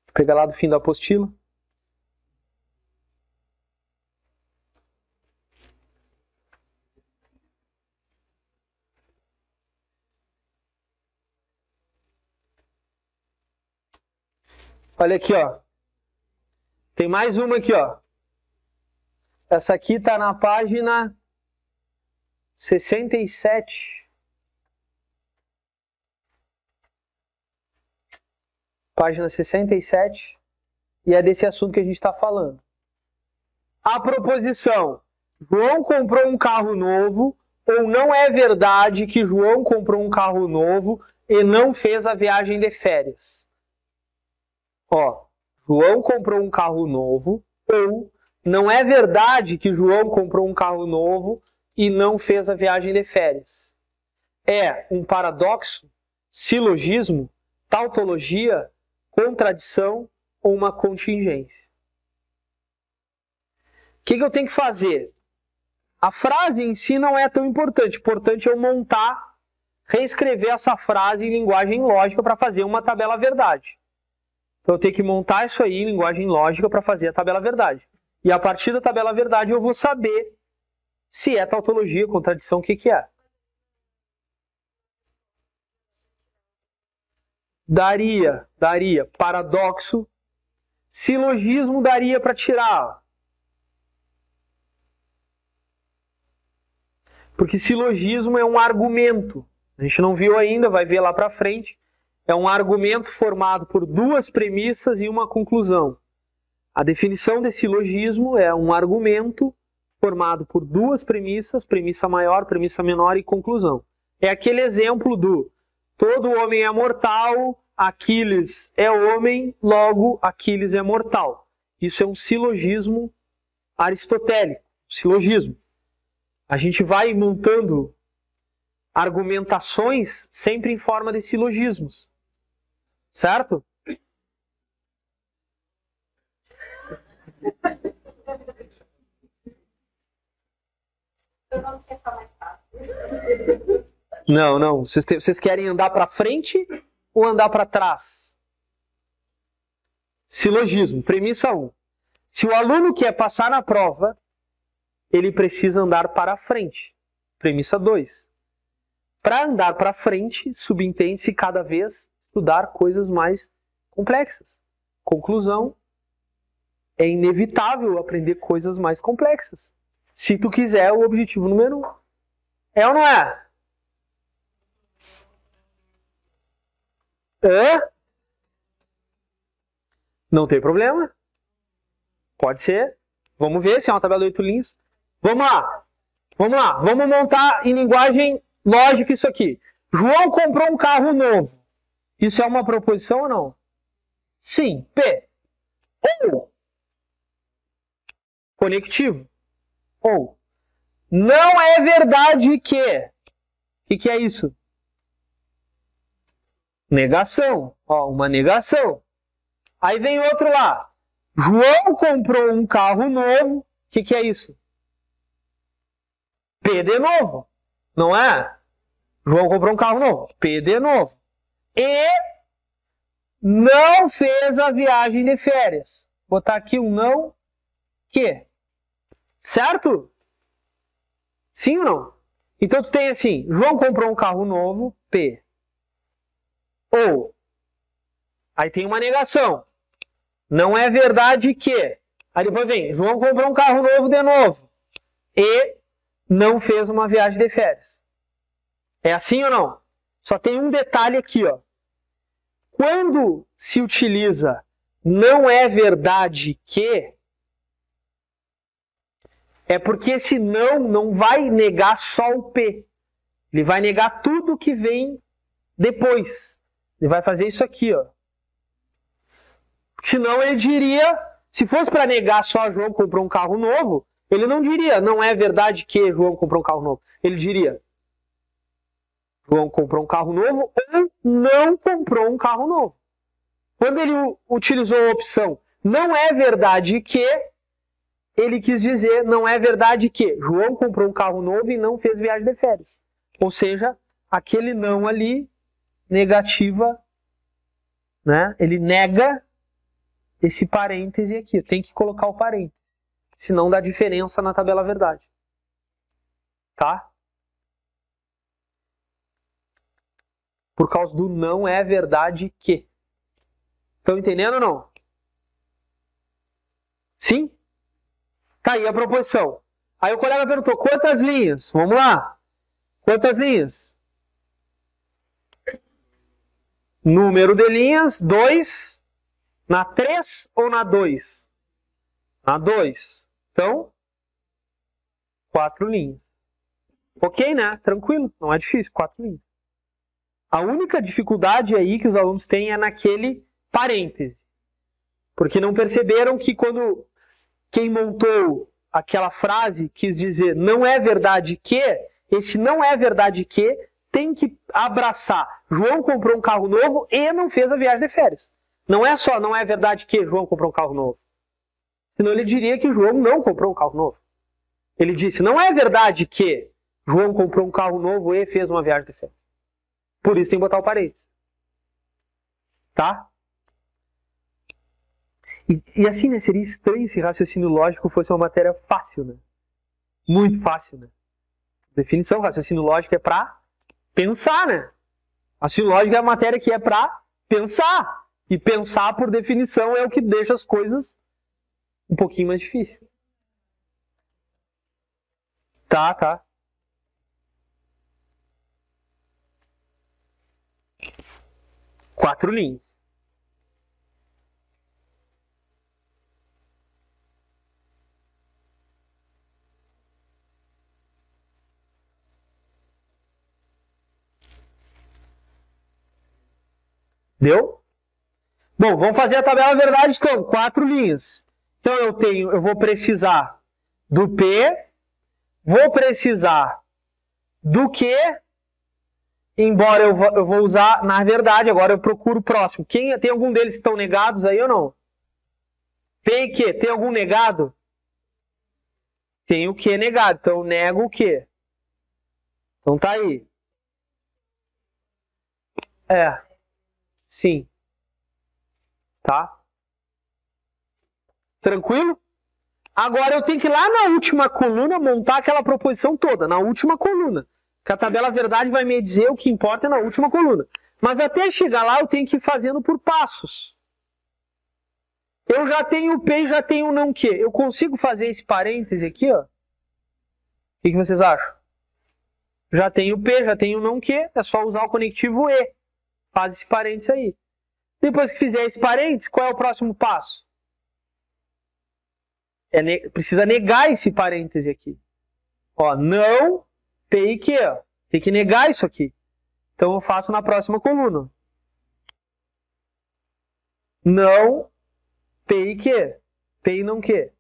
A: Vou pegar lá do fim da apostila. Olha aqui, ó. Tem mais uma aqui, ó. Essa aqui tá na página 67. Página 67. E é desse assunto que a gente está falando. A proposição: João comprou um carro novo, ou não é verdade que João comprou um carro novo e não fez a viagem de férias. Ó, João comprou um carro novo, ou não é verdade que João comprou um carro novo e não fez a viagem de férias. é um paradoxo, silogismo, tautologia, contradição ou uma contingência. O que eu tenho que fazer? A frase em si não é tão importante. O importante é eu montar, reescrever essa frase em linguagem lógica para fazer uma tabela verdade. Então eu tenho que montar isso aí em linguagem lógica para fazer a tabela verdade. E a partir da tabela verdade eu vou saber se é tautologia, contradição, o que é. Daria. Paradoxo. Silogismo daria para tirar. Porque silogismo é um argumento. A gente não viu ainda, vai ver lá para frente. É um argumento formado por duas premissas e uma conclusão. A definição de silogismo é um argumento formado por duas premissas, premissa maior, premissa menor e conclusão. É aquele exemplo do todo homem é mortal, Aquiles é homem, logo Aquiles é mortal. Isso é um silogismo aristotélico, silogismo. A gente vai montando argumentações sempre em forma de silogismos. Certo? Não. Vocês querem andar para frente ou andar para trás? Silogismo, premissa 1. Se o aluno quer passar na prova, ele precisa andar para frente. Premissa 2. Para andar para frente, subentende-se cada vez estudar coisas mais complexas. Conclusão, é inevitável aprender coisas mais complexas. Se tu quiser o objetivo número 1. É ou não é? Não tem problema. Pode ser. Vamos ver se é uma tabela de 8 linhas. Vamos lá. Vamos montar em linguagem lógica isso aqui. João comprou um carro novo. Isso é uma proposição ou não? Sim. P. Ou. Conectivo. Ou. Não é verdade que. O que é isso? Negação. Ó, uma negação. Aí vem outro lá. João comprou um carro novo. O que é isso? P de novo. Não é? João comprou um carro novo. P de novo. E não fez a viagem de férias. Vou botar aqui um não que. Certo? Sim ou não? Então tu tem assim, João comprou um carro novo, P. Ou, aí tem uma negação. Não é verdade que. Aí depois vem, João comprou um carro novo de novo. E não fez uma viagem de férias. É assim ou não? Só tem um detalhe aqui, ó. Quando se utiliza não é verdade que, é porque esse não vai negar só o P. Ele vai negar tudo que vem depois. Ele vai fazer isso aqui, ó. Senão ele diria, se fosse para negar só João comprou um carro novo, ele não diria, não é verdade que João comprou um carro novo. Ele diria, João comprou um carro novo ou não comprou um carro novo. Quando ele utilizou a opção não é verdade que, ele quis dizer não é verdade que João comprou um carro novo e não fez viagem de férias. Ou seja, aquele não ali, negativa, né? Ele nega esse parêntese aqui. Tem que colocar o parêntese. Senão dá diferença na tabela verdade. Tá? Por causa do não é verdade que. Estão entendendo ou não? Sim? Tá aí a proposição. Aí o colega perguntou, quantas linhas? Vamos lá. Quantas linhas? Número de linhas, 2. Na 3 ou na 2? Na 2. Então, 4 linhas. Ok, né? Tranquilo. Não é difícil. 4 linhas. A única dificuldade aí que os alunos têm é naquele parêntese. Porque não perceberam que quando quem montou aquela frase quis dizer não é verdade que, esse não é verdade que tem que abraçar. João comprou um carro novo e não fez a viagem de férias. Não é verdade que João comprou um carro novo. Senão ele diria que João não comprou um carro novo. Ele disse, não é verdade que João comprou um carro novo e fez uma viagem de férias. Por isso tem que botar o parênteses. Tá? E assim, né? Seria estranho se raciocínio lógico fosse uma matéria fácil, né? Muito fácil, né? Definição, raciocínio lógico é pra pensar, né? Raciocínio lógico é a matéria que é pra pensar. E pensar, por definição, é o que deixa as coisas um pouquinho mais difíceis. Tá. Quatro linhas. Deu? Bom, vamos fazer a tabela verdade, então. 4 linhas. Então eu vou precisar do P, vou precisar do Q, embora eu vou usar na verdade, agora eu procuro o próximo. Tem algum deles que estão negados aí ou não? P e Q, tem algum negado? Tem o Q negado, então eu nego o Q. Então tá aí. Sim. Tá? Tranquilo? Agora eu tenho que ir lá na última coluna montar aquela proposição toda, na última coluna. Porque a tabela verdade vai me dizer o que importa na última coluna. Mas até chegar lá eu tenho que ir fazendo por passos. Eu já tenho o P e já tenho o não que. Eu consigo fazer esse parêntese aqui, ó? O que vocês acham? Já tenho o P, já tenho o não que, é só usar o conectivo E. Faz esse parêntese aí. Depois que fizer esse parênteses, qual é o próximo passo? Precisa negar esse parêntese aqui. Ó, não, P e Q. Ó. Tem que negar isso aqui. Então eu faço na próxima coluna. Não, P e Q. P e não Q.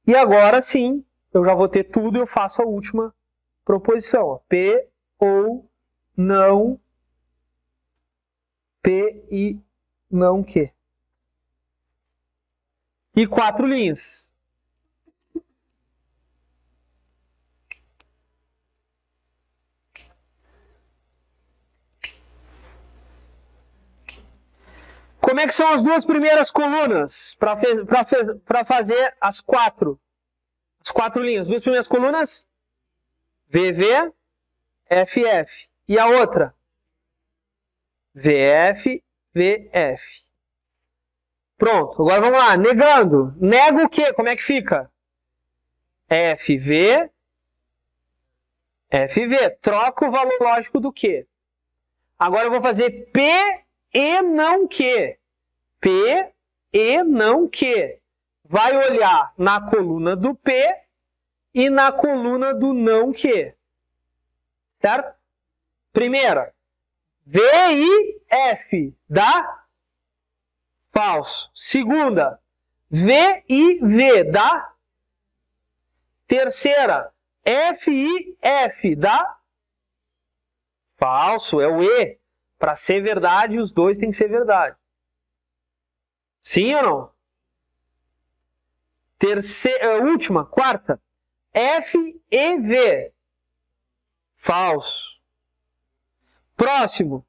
A: E agora sim, eu já vou ter tudo e eu faço a última proposição. Ó. P ou não P e não Q. E 4 linhas. Como é que são as duas primeiras colunas para fazer as 4? As 4 linhas. Duas primeiras colunas? VV, FF. E a outra? VF, VF. Pronto, agora vamos lá. Negando. Nego o quê? Como é que fica? FV, FV. Troca o valor lógico do Q. Agora eu vou fazer P e não Q. P e não Q. Vai olhar na coluna do P e na coluna do não Q. Certo? Primeira. V e F. Dá? Falso. Segunda. V e V. Dá? Terceira. F e F. Dá? Falso. É o E. Para ser verdade, os dois têm que ser verdade. Sim ou não? Terceira, última, quarta. F e V. Falso. Próximo.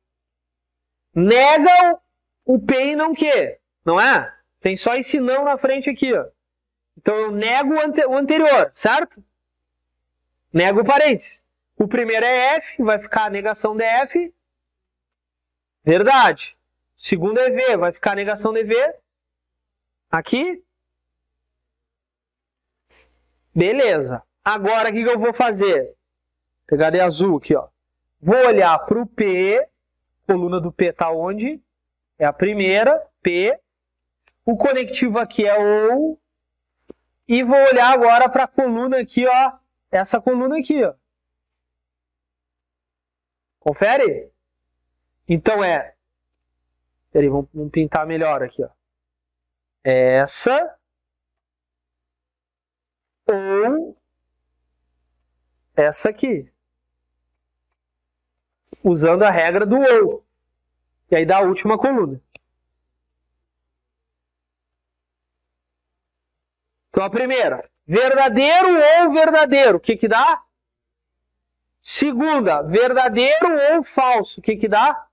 A: Nega o P e não Q. Não é? Tem só esse não na frente aqui, ó. Então eu nego o anterior, certo? Nego o parênteses. O primeiro é F, vai ficar a negação de F. Verdade. O segundo é V, vai ficar a negação de V. Aqui. Beleza. Agora o que eu vou fazer? Pegar de azul aqui, ó. Vou olhar para o P. Coluna do P está onde? É a primeira, P. O conectivo aqui é OU. E vou olhar agora para a coluna aqui, ó. Essa coluna aqui, ó. Confere? Então é... Peraí, vamos pintar melhor aqui, ó. Essa ou essa aqui. usando a regra do ou. E aí dá a última coluna. Então a primeira, verdadeiro ou verdadeiro, o que que dá? Segunda, verdadeiro ou falso, o que que dá?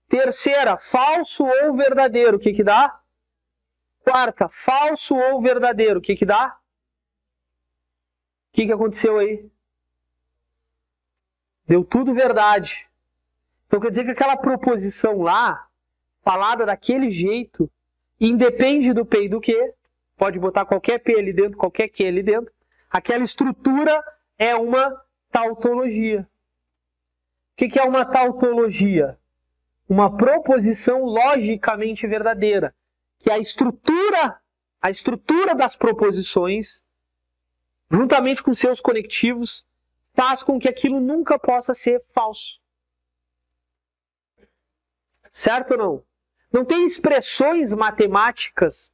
A: Terceira, falso ou verdadeiro, o que que dá? Quarta, falso ou verdadeiro, o que que dá? O que que aconteceu aí? Deu tudo verdade. Então quer dizer que aquela proposição lá, falada daquele jeito, independe do P e do Q, pode botar qualquer P ali dentro, qualquer Q ali dentro, aquela estrutura é uma tautologia. O que que é uma tautologia? Uma proposição logicamente verdadeira, que a estrutura das proposições, juntamente com seus conectivos, faz com que aquilo nunca possa ser falso. Certo ou não? Não tem expressões matemáticas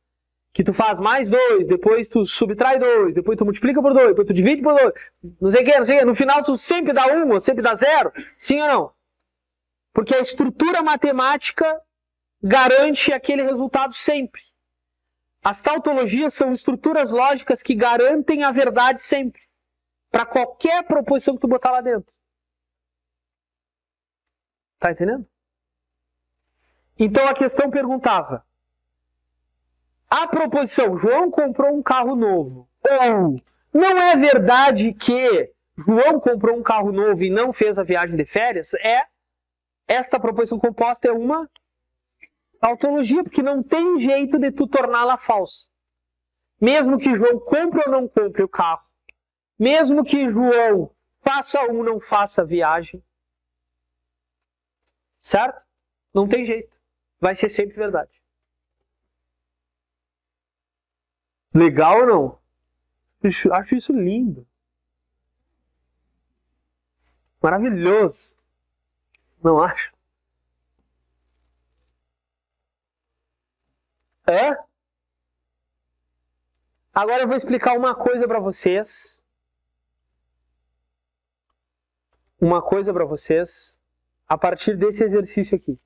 A: que tu faz mais 2, depois tu subtrai 2, depois tu multiplica por 2, depois tu divide por 2, não sei o que, no final tu sempre dá 1 ou sempre dá 0, sim ou não? Porque a estrutura matemática garante aquele resultado sempre. As tautologias são estruturas lógicas que garantem a verdade sempre, para qualquer proposição que tu botar lá dentro. Tá entendendo? Então a questão perguntava, a proposição, João comprou um carro novo, ou não é verdade que João comprou um carro novo e não fez a viagem de férias? Esta proposição composta é uma tautologia, porque não tem jeito de tu torná-la falsa. Mesmo que João compre ou não compre o carro, mesmo que João faça ou não faça a viagem, certo? Não tem jeito. Vai ser sempre verdade. Legal ou não? Acho isso lindo. Maravilhoso. Não acho? É? Agora eu vou explicar uma coisa para vocês. Uma coisa para vocês a partir desse exercício aqui.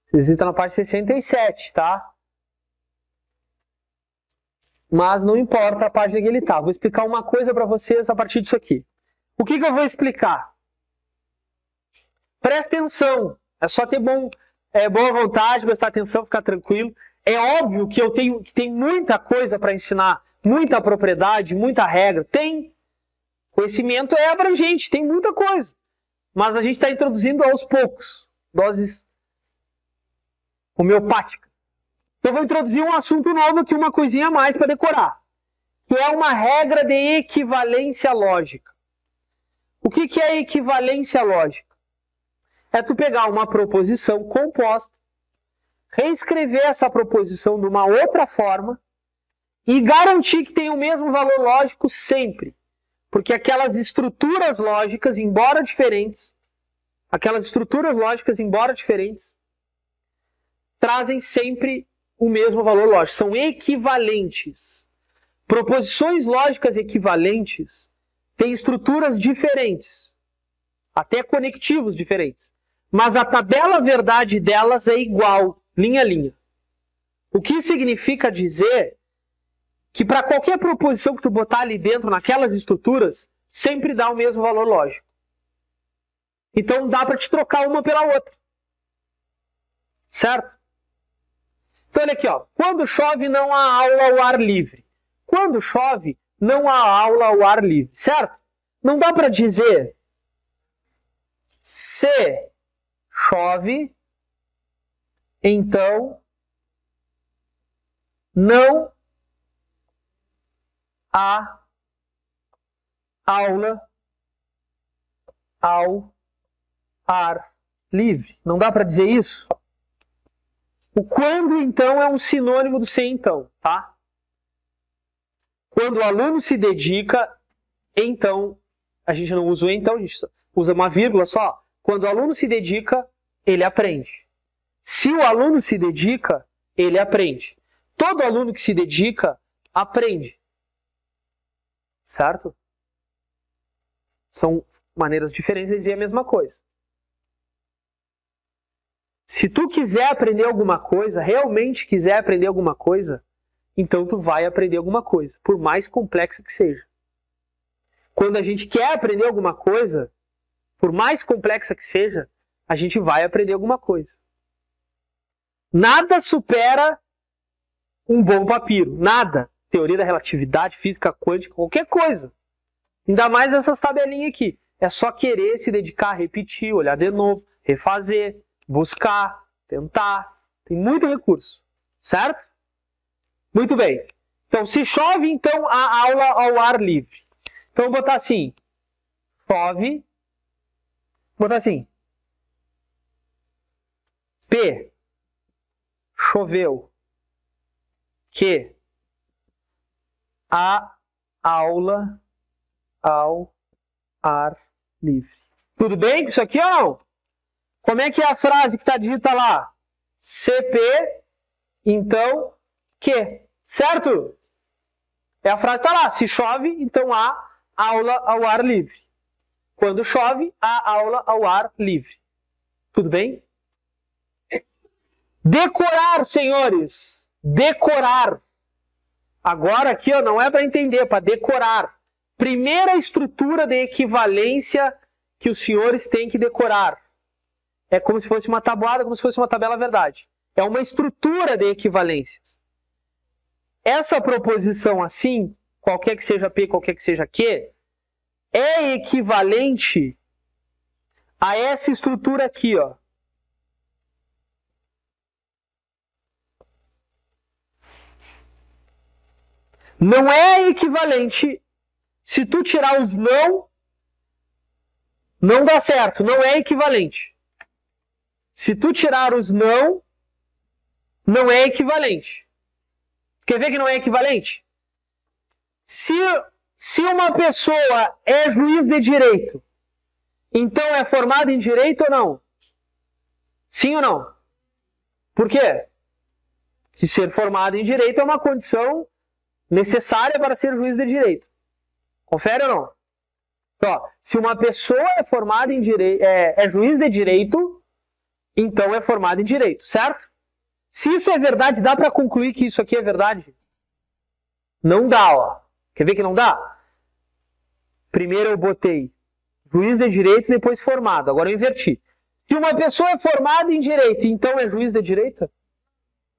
A: Esse exercício está na parte 67, tá? Mas não importa a página que ele está. Vou explicar uma coisa para vocês a partir disso aqui. O que eu vou explicar? Presta atenção. É só ter boa vontade, prestar atenção, ficar tranquilo. É óbvio que que tem muita coisa para ensinar, muita propriedade, muita regra. Tem. Conhecimento é abrangente, tem muita coisa. Mas a gente está introduzindo aos poucos. Doses homeopáticas. Então eu vou introduzir um assunto novo aqui, uma coisinha a mais para decorar. Que é uma regra de equivalência lógica. O que é equivalência lógica? É tu pegar uma proposição composta, reescrever essa proposição de uma outra forma e garantir que tem o mesmo valor lógico sempre. Porque aquelas estruturas lógicas, embora diferentes, trazem sempre o mesmo valor lógico. São equivalentes. Proposições lógicas equivalentes têm estruturas diferentes, até conectivos diferentes. Mas a tabela verdade delas é igual, linha a linha. O que significa dizer que para qualquer proposição que tu botar ali dentro, naquelas estruturas, sempre dá o mesmo valor lógico. Então dá para te trocar uma pela outra. Certo? Então olha aqui, ó. Quando chove não há aula ao ar livre. Quando chove não há aula ao ar livre. Certo? Não dá para dizer se chove, então não há aula ao ar livre. Não dá para dizer isso? O quando, então, é um sinônimo do se então, tá? Quando o aluno se dedica, então, a gente não usa o então, a gente usa uma vírgula só. Quando o aluno se dedica, ele aprende. Se o aluno se dedica, ele aprende. Todo aluno que se dedica, aprende. Certo? São maneiras diferentes de dizer a mesma coisa. Se tu quiser aprender alguma coisa, realmente quiser aprender alguma coisa, então tu vai aprender alguma coisa, por mais complexa que seja. Quando a gente quer aprender alguma coisa, por mais complexa que seja, a gente vai aprender alguma coisa. Nada supera um bom papiro. Nada. Teoria da relatividade, física quântica, qualquer coisa. Ainda mais essas tabelinhas aqui. É só querer se dedicar a repetir, olhar de novo, refazer, buscar, tentar. Tem muito recurso. Certo? Muito bem. Então, se chove, então a aula ao ar livre. Então, vou botar assim. Chove. Vou botar assim. P. Choveu. Que. A aula ao ar livre. Tudo bem com isso aqui ou não? Como é que é a frase que está dita lá? CP, então, que. Certo? É a frase que está lá. Se chove, então há aula ao ar livre. Quando chove, há aula ao ar livre. Tudo bem? Decorar, senhores. Decorar. Agora aqui ó, não é para entender, é para decorar. Primeira estrutura de equivalência que os senhores têm que decorar. É como se fosse uma tabuada, como se fosse uma tabela verdade. É uma estrutura de equivalências. Essa proposição assim, qualquer que seja P, qualquer que seja Q, é equivalente a essa estrutura aqui, ó. Não é equivalente. Se tu tirar os não dá certo. Não é equivalente. Se tu tirar os não é equivalente. Quer ver que não é equivalente? Se uma pessoa é juiz de direito, então é formada em direito ou não? Sim ou não? Por quê? Que ser formado em direito é uma condição necessária para ser juiz de direito. Confere ou não? Então, ó, se uma pessoa é formada em direito, é juiz de direito, então é formada em direito, certo? Se isso é verdade, dá para concluir que isso aqui é verdade? Não dá, ó. Quer ver que não dá? Primeiro eu botei juiz de direito, depois formado. Agora eu inverti. Se uma pessoa é formada em direito, então é juiz de direito?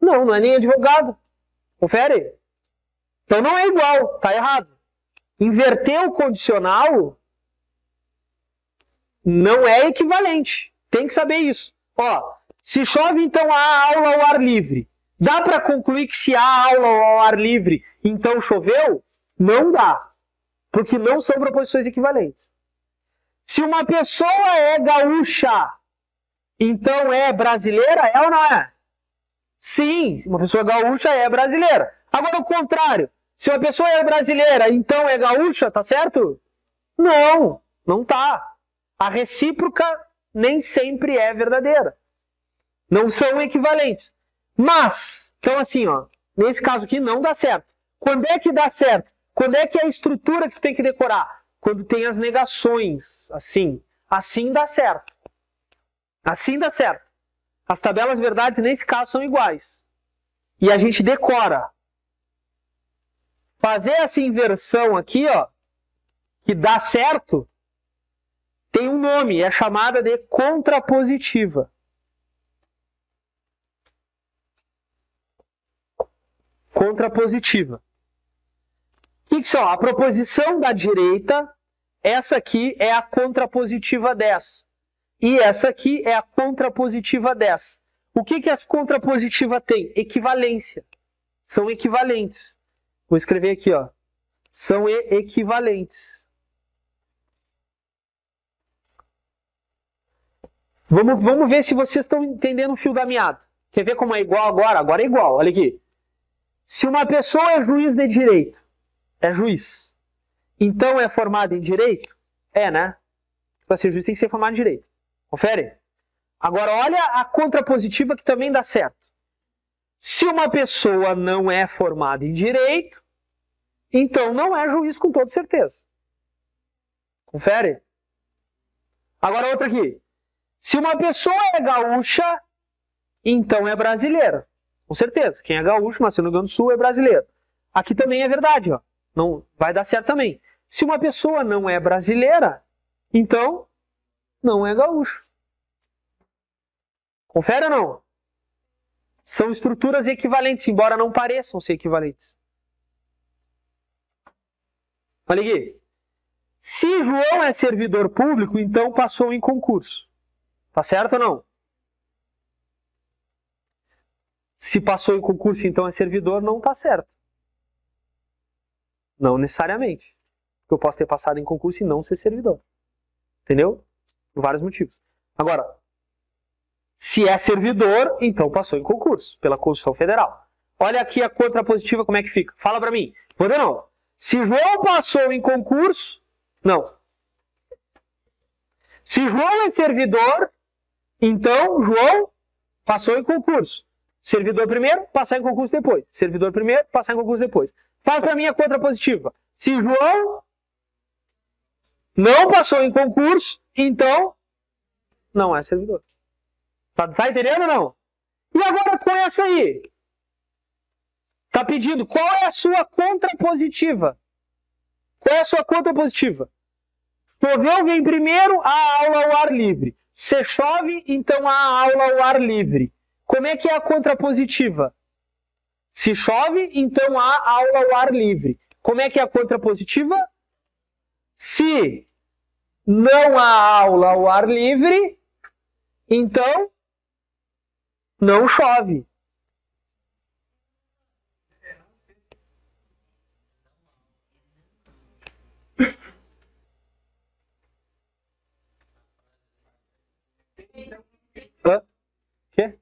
A: Não é nem advogado. Confere? Então não é igual, tá errado. Inverter o condicional não é equivalente. Tem que saber isso. Ó, se chove, então há aula ao ar livre. Dá para concluir que se há aula ao ar livre, então choveu? Não dá. Porque não são proposições equivalentes. Se uma pessoa é gaúcha, então é brasileira? É ou não é? Sim, uma pessoa gaúcha é brasileira. Agora o contrário. Se uma pessoa é brasileira, então é gaúcha, tá certo? Não tá. A recíproca nem sempre é verdadeira. Não são equivalentes. Mas, então assim, ó, nesse caso aqui não dá certo. Quando é que dá certo? Quando é que é a estrutura que tu tem que decorar? Quando tem as negações, assim. Assim dá certo. Assim dá certo. As tabelas verdades nesse caso são iguais. E a gente decora. Fazer essa inversão aqui, ó, que dá certo, tem um nome, é chamada de contrapositiva. Contrapositiva. O que são? A proposição da direita, essa aqui é a contrapositiva dessa. E essa aqui é a contrapositiva dessa. O que as contrapositivas têm? Equivalência. São equivalentes. Vou escrever aqui, ó. São equivalentes. Vamos ver se vocês estão entendendo o fio da meada. Quer ver como é igual agora? Agora é igual. Olha aqui. Se uma pessoa é juiz de direito, é juiz, então é formado em direito? É, né? Para ser juiz tem que ser formado em direito. Confere? Agora olha a contrapositiva que também dá certo. Se uma pessoa não é formada em direito, então não é juiz com toda certeza. Confere? Agora outra aqui. Se uma pessoa é gaúcha, então é brasileira. Com certeza. Quem é gaúcho, nasceu no Rio Grande do Sul, é brasileiro. Aqui também é verdade, ó. Não vai dar certo também. Se uma pessoa não é brasileira, então não é gaúcho. Confere ou não? São estruturas equivalentes, embora não pareçam ser equivalentes. Olha aqui. Se João é servidor público, então passou em concurso. Tá certo ou não? Se passou em concurso, então é servidor, não tá certo. Não necessariamente. Porque eu posso ter passado em concurso e não ser servidor. Entendeu? Por vários motivos. Agora, se é servidor, então passou em concurso, pela Constituição Federal. Olha aqui a contrapositiva, como é que fica. Fala pra mim. Vou de novo. Se João passou em concurso, não. Se João é servidor, então João passou em concurso. Servidor primeiro, passar em concurso depois. Servidor primeiro, passar em concurso depois. Faz pra mim a contrapositiva. Se João não passou em concurso, então não é servidor. Tá entendendo ou não? E agora com essa aí? Tá pedindo qual é a sua contrapositiva? Qual é a sua contrapositiva? Choveu, vem primeiro, a aula ao ar livre. Se chove, então a aula ao ar livre. Como é que é a contrapositiva? Se chove, então há aula ao ar livre. Como é que é a contrapositiva? Se não há aula ao ar livre, então não chove. Quê?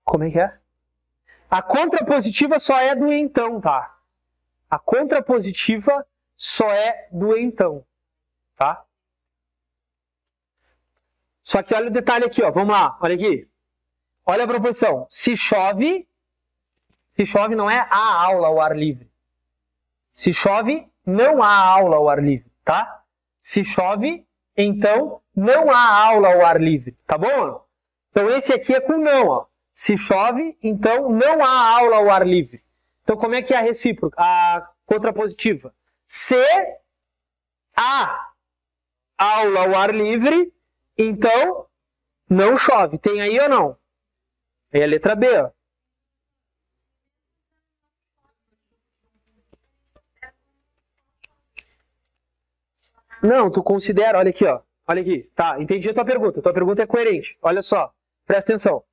A: Como é que é? A contrapositiva só é do então, tá? A contrapositiva só é do então, tá? Só que olha o detalhe aqui, ó. Vamos lá, olha aqui. Olha a proposição. Se chove não é a aula ao ar livre. Se chove, não há aula ao ar livre, tá? Se chove, então não há aula ao ar livre, tá bom? Então esse aqui é com não, ó. Se chove, então não há aula ao ar livre. Então como é que é a recíproca, a contrapositiva? Se há aula ao ar livre, então não chove. Tem aí ou não? Aí é a letra B, ó. Não, tu considera, olha aqui, ó. Olha aqui, tá, entendi a tua pergunta. Tua pergunta é coerente. Olha só, presta atenção.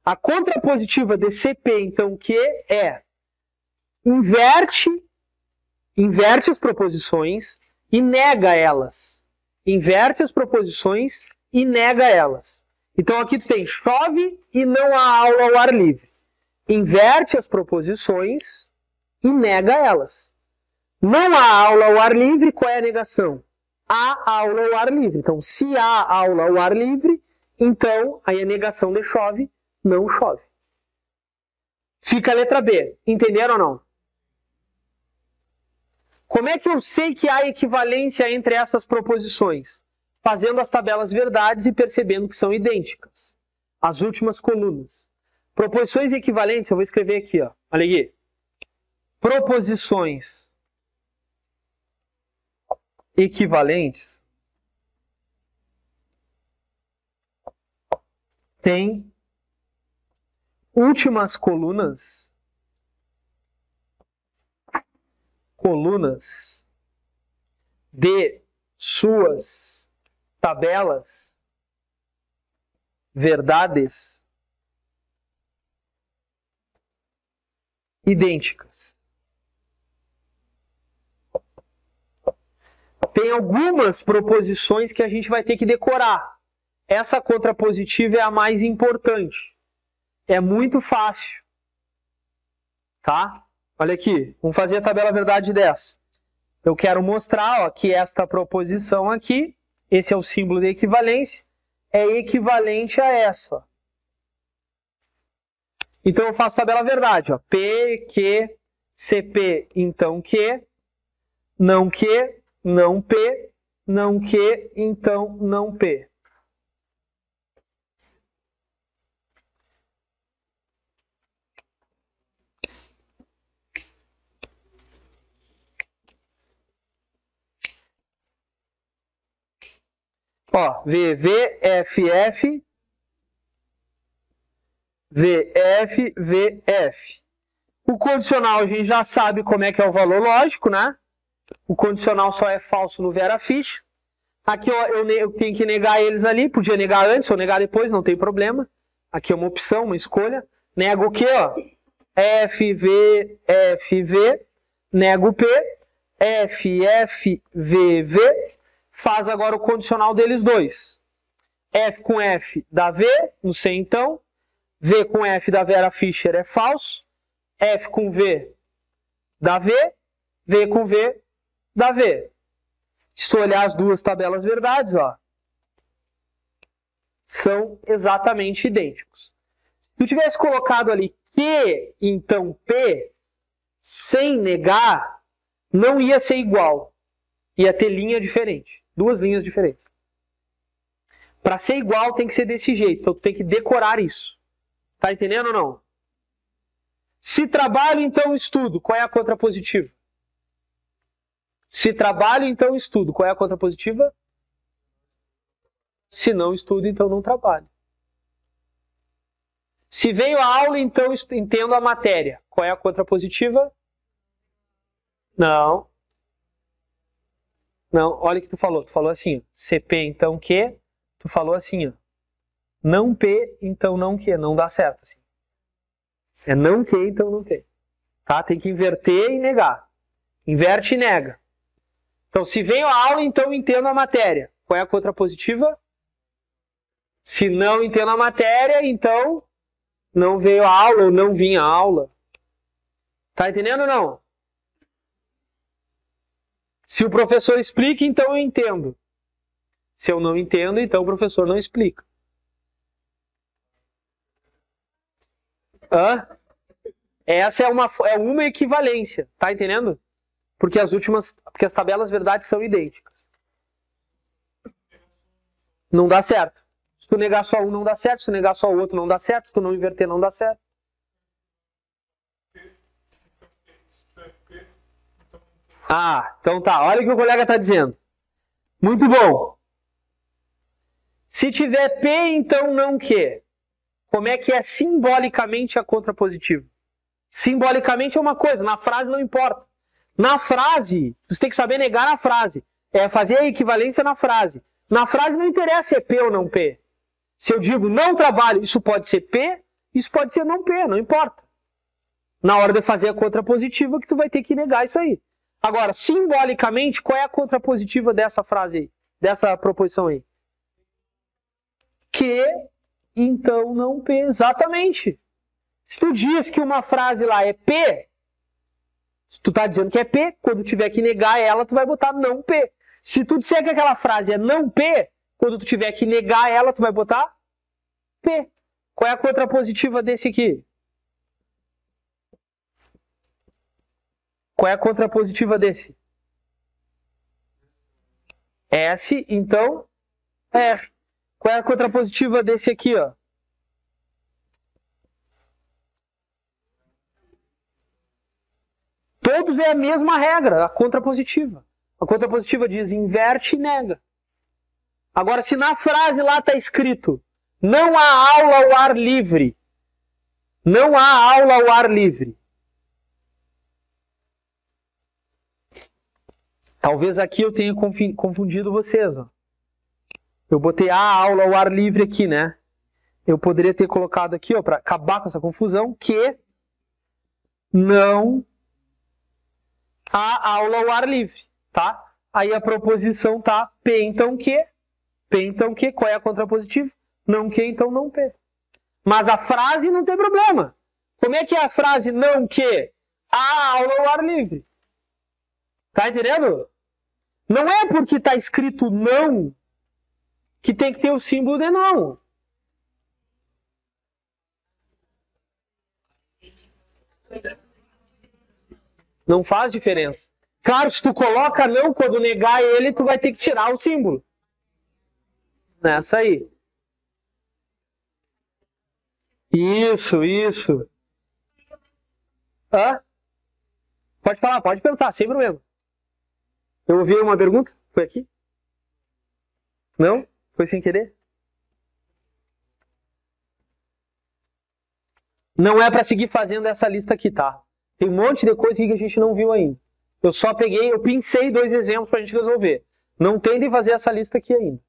A: A contrapositiva de CP, então, que é inverte as proposições e nega elas. Inverte as proposições e nega elas. Então aqui tu tem chove e não há aula ao ar livre. Inverte as proposições e nega elas. Não há aula ao ar livre, qual é a negação? Há aula ao ar livre. Então, se há aula ao ar livre, então aí a negação de chove, não chove. Fica a letra B. Entenderam ou não? Como é que eu sei que há equivalência entre essas proposições? Fazendo as tabelas verdades e percebendo que são idênticas. As últimas colunas. Proposições equivalentes, eu vou escrever aqui, ó. Olha aqui. Proposições equivalentes têm últimas colunas de suas tabelas verdades idênticas. Tem algumas proposições que a gente vai ter que decorar. Essa contrapositiva é a mais importante. É muito fácil. Tá? Olha aqui, vamos fazer a tabela verdade dessa. Eu quero mostrar, ó, que esta proposição aqui, esse é o símbolo de equivalência, é equivalente a essa. Ó. Então eu faço a tabela verdade. Ó. P, Q, CP, então Q, não Q, não P, não Q, então não P. Ó, VF, VF. O condicional a gente já sabe como é que é o valor lógico, né? O condicional só é falso no Vera Fish. Aqui ó, eu tenho que negar eles ali, podia negar antes ou negar depois, não tem problema. Aqui é uma opção, uma escolha. Nego o quê, ó? FV, nego P, VV. Faz agora o condicional deles dois. F com F dá V, não sei então. V com F da Vera Fischer é falso. F com V dá V. V com V dá V. Se tu olhar as duas tabelas verdades, ó, são exatamente idênticos. Se tu tivesse colocado ali Q, então P, sem negar, não ia ser igual. Ia ter linha diferente. Duas linhas diferentes. Para ser igual tem que ser desse jeito. Então tu tem que decorar isso. Tá entendendo ou não? Se trabalho, então estudo. Qual é a contrapositiva? Se trabalho, então estudo. Qual é a contrapositiva? Se não estudo, então não trabalho. Se venho à aula, então entendo a matéria. Qual é a contrapositiva? Não. Não, olha o que tu falou. Tu falou assim, ó, CP, então Q. Tu falou assim, ó, não P, então não Q. Não dá certo assim. É não Q, então não P. Tá? Tem que inverter e negar. Inverte e nega. Então, se venho à aula, então entendo a matéria. Qual é a contrapositiva? Se não entendo a matéria, então não veio à aula ou não vim à aula. Tá entendendo ou não? Se o professor explica, então eu entendo. Se eu não entendo, então o professor não explica. Hã? Essa é uma equivalência, tá entendendo? Porque as tabelas verdades são idênticas. Não dá certo. Se tu negar só um, não dá certo. Se tu negar só o outro, não dá certo. Se tu não inverter, não dá certo. Ah, então tá. Olha o que o colega está dizendo. Muito bom. Se tiver P, então não Q. Como é que é simbolicamente a contrapositiva? Simbolicamente é uma coisa, na frase não importa. Na frase, você tem que saber negar a frase. É fazer a equivalência na frase. Na frase não interessa se é P ou não P. Se eu digo não trabalho, isso pode ser P, isso pode ser não P, não importa. Na hora de fazer a contrapositiva que tu vai ter que negar isso aí. Agora, simbolicamente, qual é a contrapositiva dessa frase aí? Dessa proposição aí? Que, então não P. Exatamente. Se tu diz que uma frase lá é P, se tu tá dizendo que é P, quando tiver que negar ela, tu vai botar não P. Se tu disser que aquela frase é não P, quando tu tiver que negar ela, tu vai botar P. Qual é a contrapositiva desse aqui? Qual é a contrapositiva desse? S, então, R. Qual é a contrapositiva desse aqui, ó? Todos é a mesma regra, a contrapositiva. A contrapositiva diz inverte e nega. Agora, se na frase lá está escrito não há aula ao ar livre, não há aula ao ar livre. Talvez aqui eu tenha confundido vocês. Ó. Eu botei a aula ao ar livre aqui, né? Eu poderia ter colocado aqui, ó, para acabar com essa confusão, que não há aula ao ar livre, tá? Aí a proposição tá P, então que? P, então que? Qual é a contrapositiva? Não que, então não P. Mas a frase não tem problema. Como é que é a frase não que? Há aula ao ar livre. Tá entendendo? Não é porque está escrito não que tem que ter o símbolo de não. Não faz diferença. Claro, se tu coloca não, quando negar ele, tu vai ter que tirar o símbolo. Nessa aí. Isso. Hã? Pode falar, pode perguntar, sem problema. Eu ouvi uma pergunta? Foi aqui? Não? Foi sem querer? Não é para seguir fazendo essa lista aqui, tá? Tem um monte de coisa aqui que a gente não viu ainda. Eu só peguei, eu pincei 2 exemplos pra gente resolver. Não tentem fazer essa lista aqui ainda.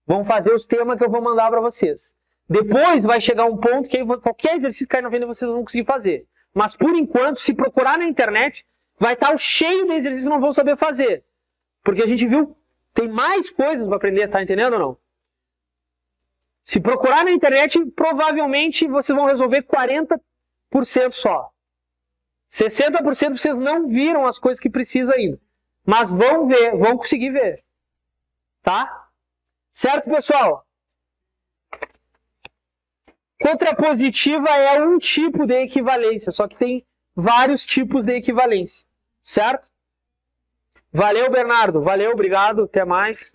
A: Vamos fazer os temas que eu vou mandar para vocês. Depois vai chegar um ponto que qualquer exercício que cair na venda vocês vão conseguir fazer. Mas por enquanto, se procurar na internet, vai estar cheio de exercícios que não vão saber fazer. Porque a gente viu, tem mais coisas para aprender, tá entendendo ou não? Se procurar na internet, provavelmente vocês vão resolver 40% só. 60% vocês não viram as coisas que precisam ainda. Mas vão ver, vão conseguir ver. Tá? Certo, pessoal? Contrapositiva é um tipo de equivalência, só que tem vários tipos de equivalência. Certo? Valeu, Bernardo. Valeu, obrigado. Até mais.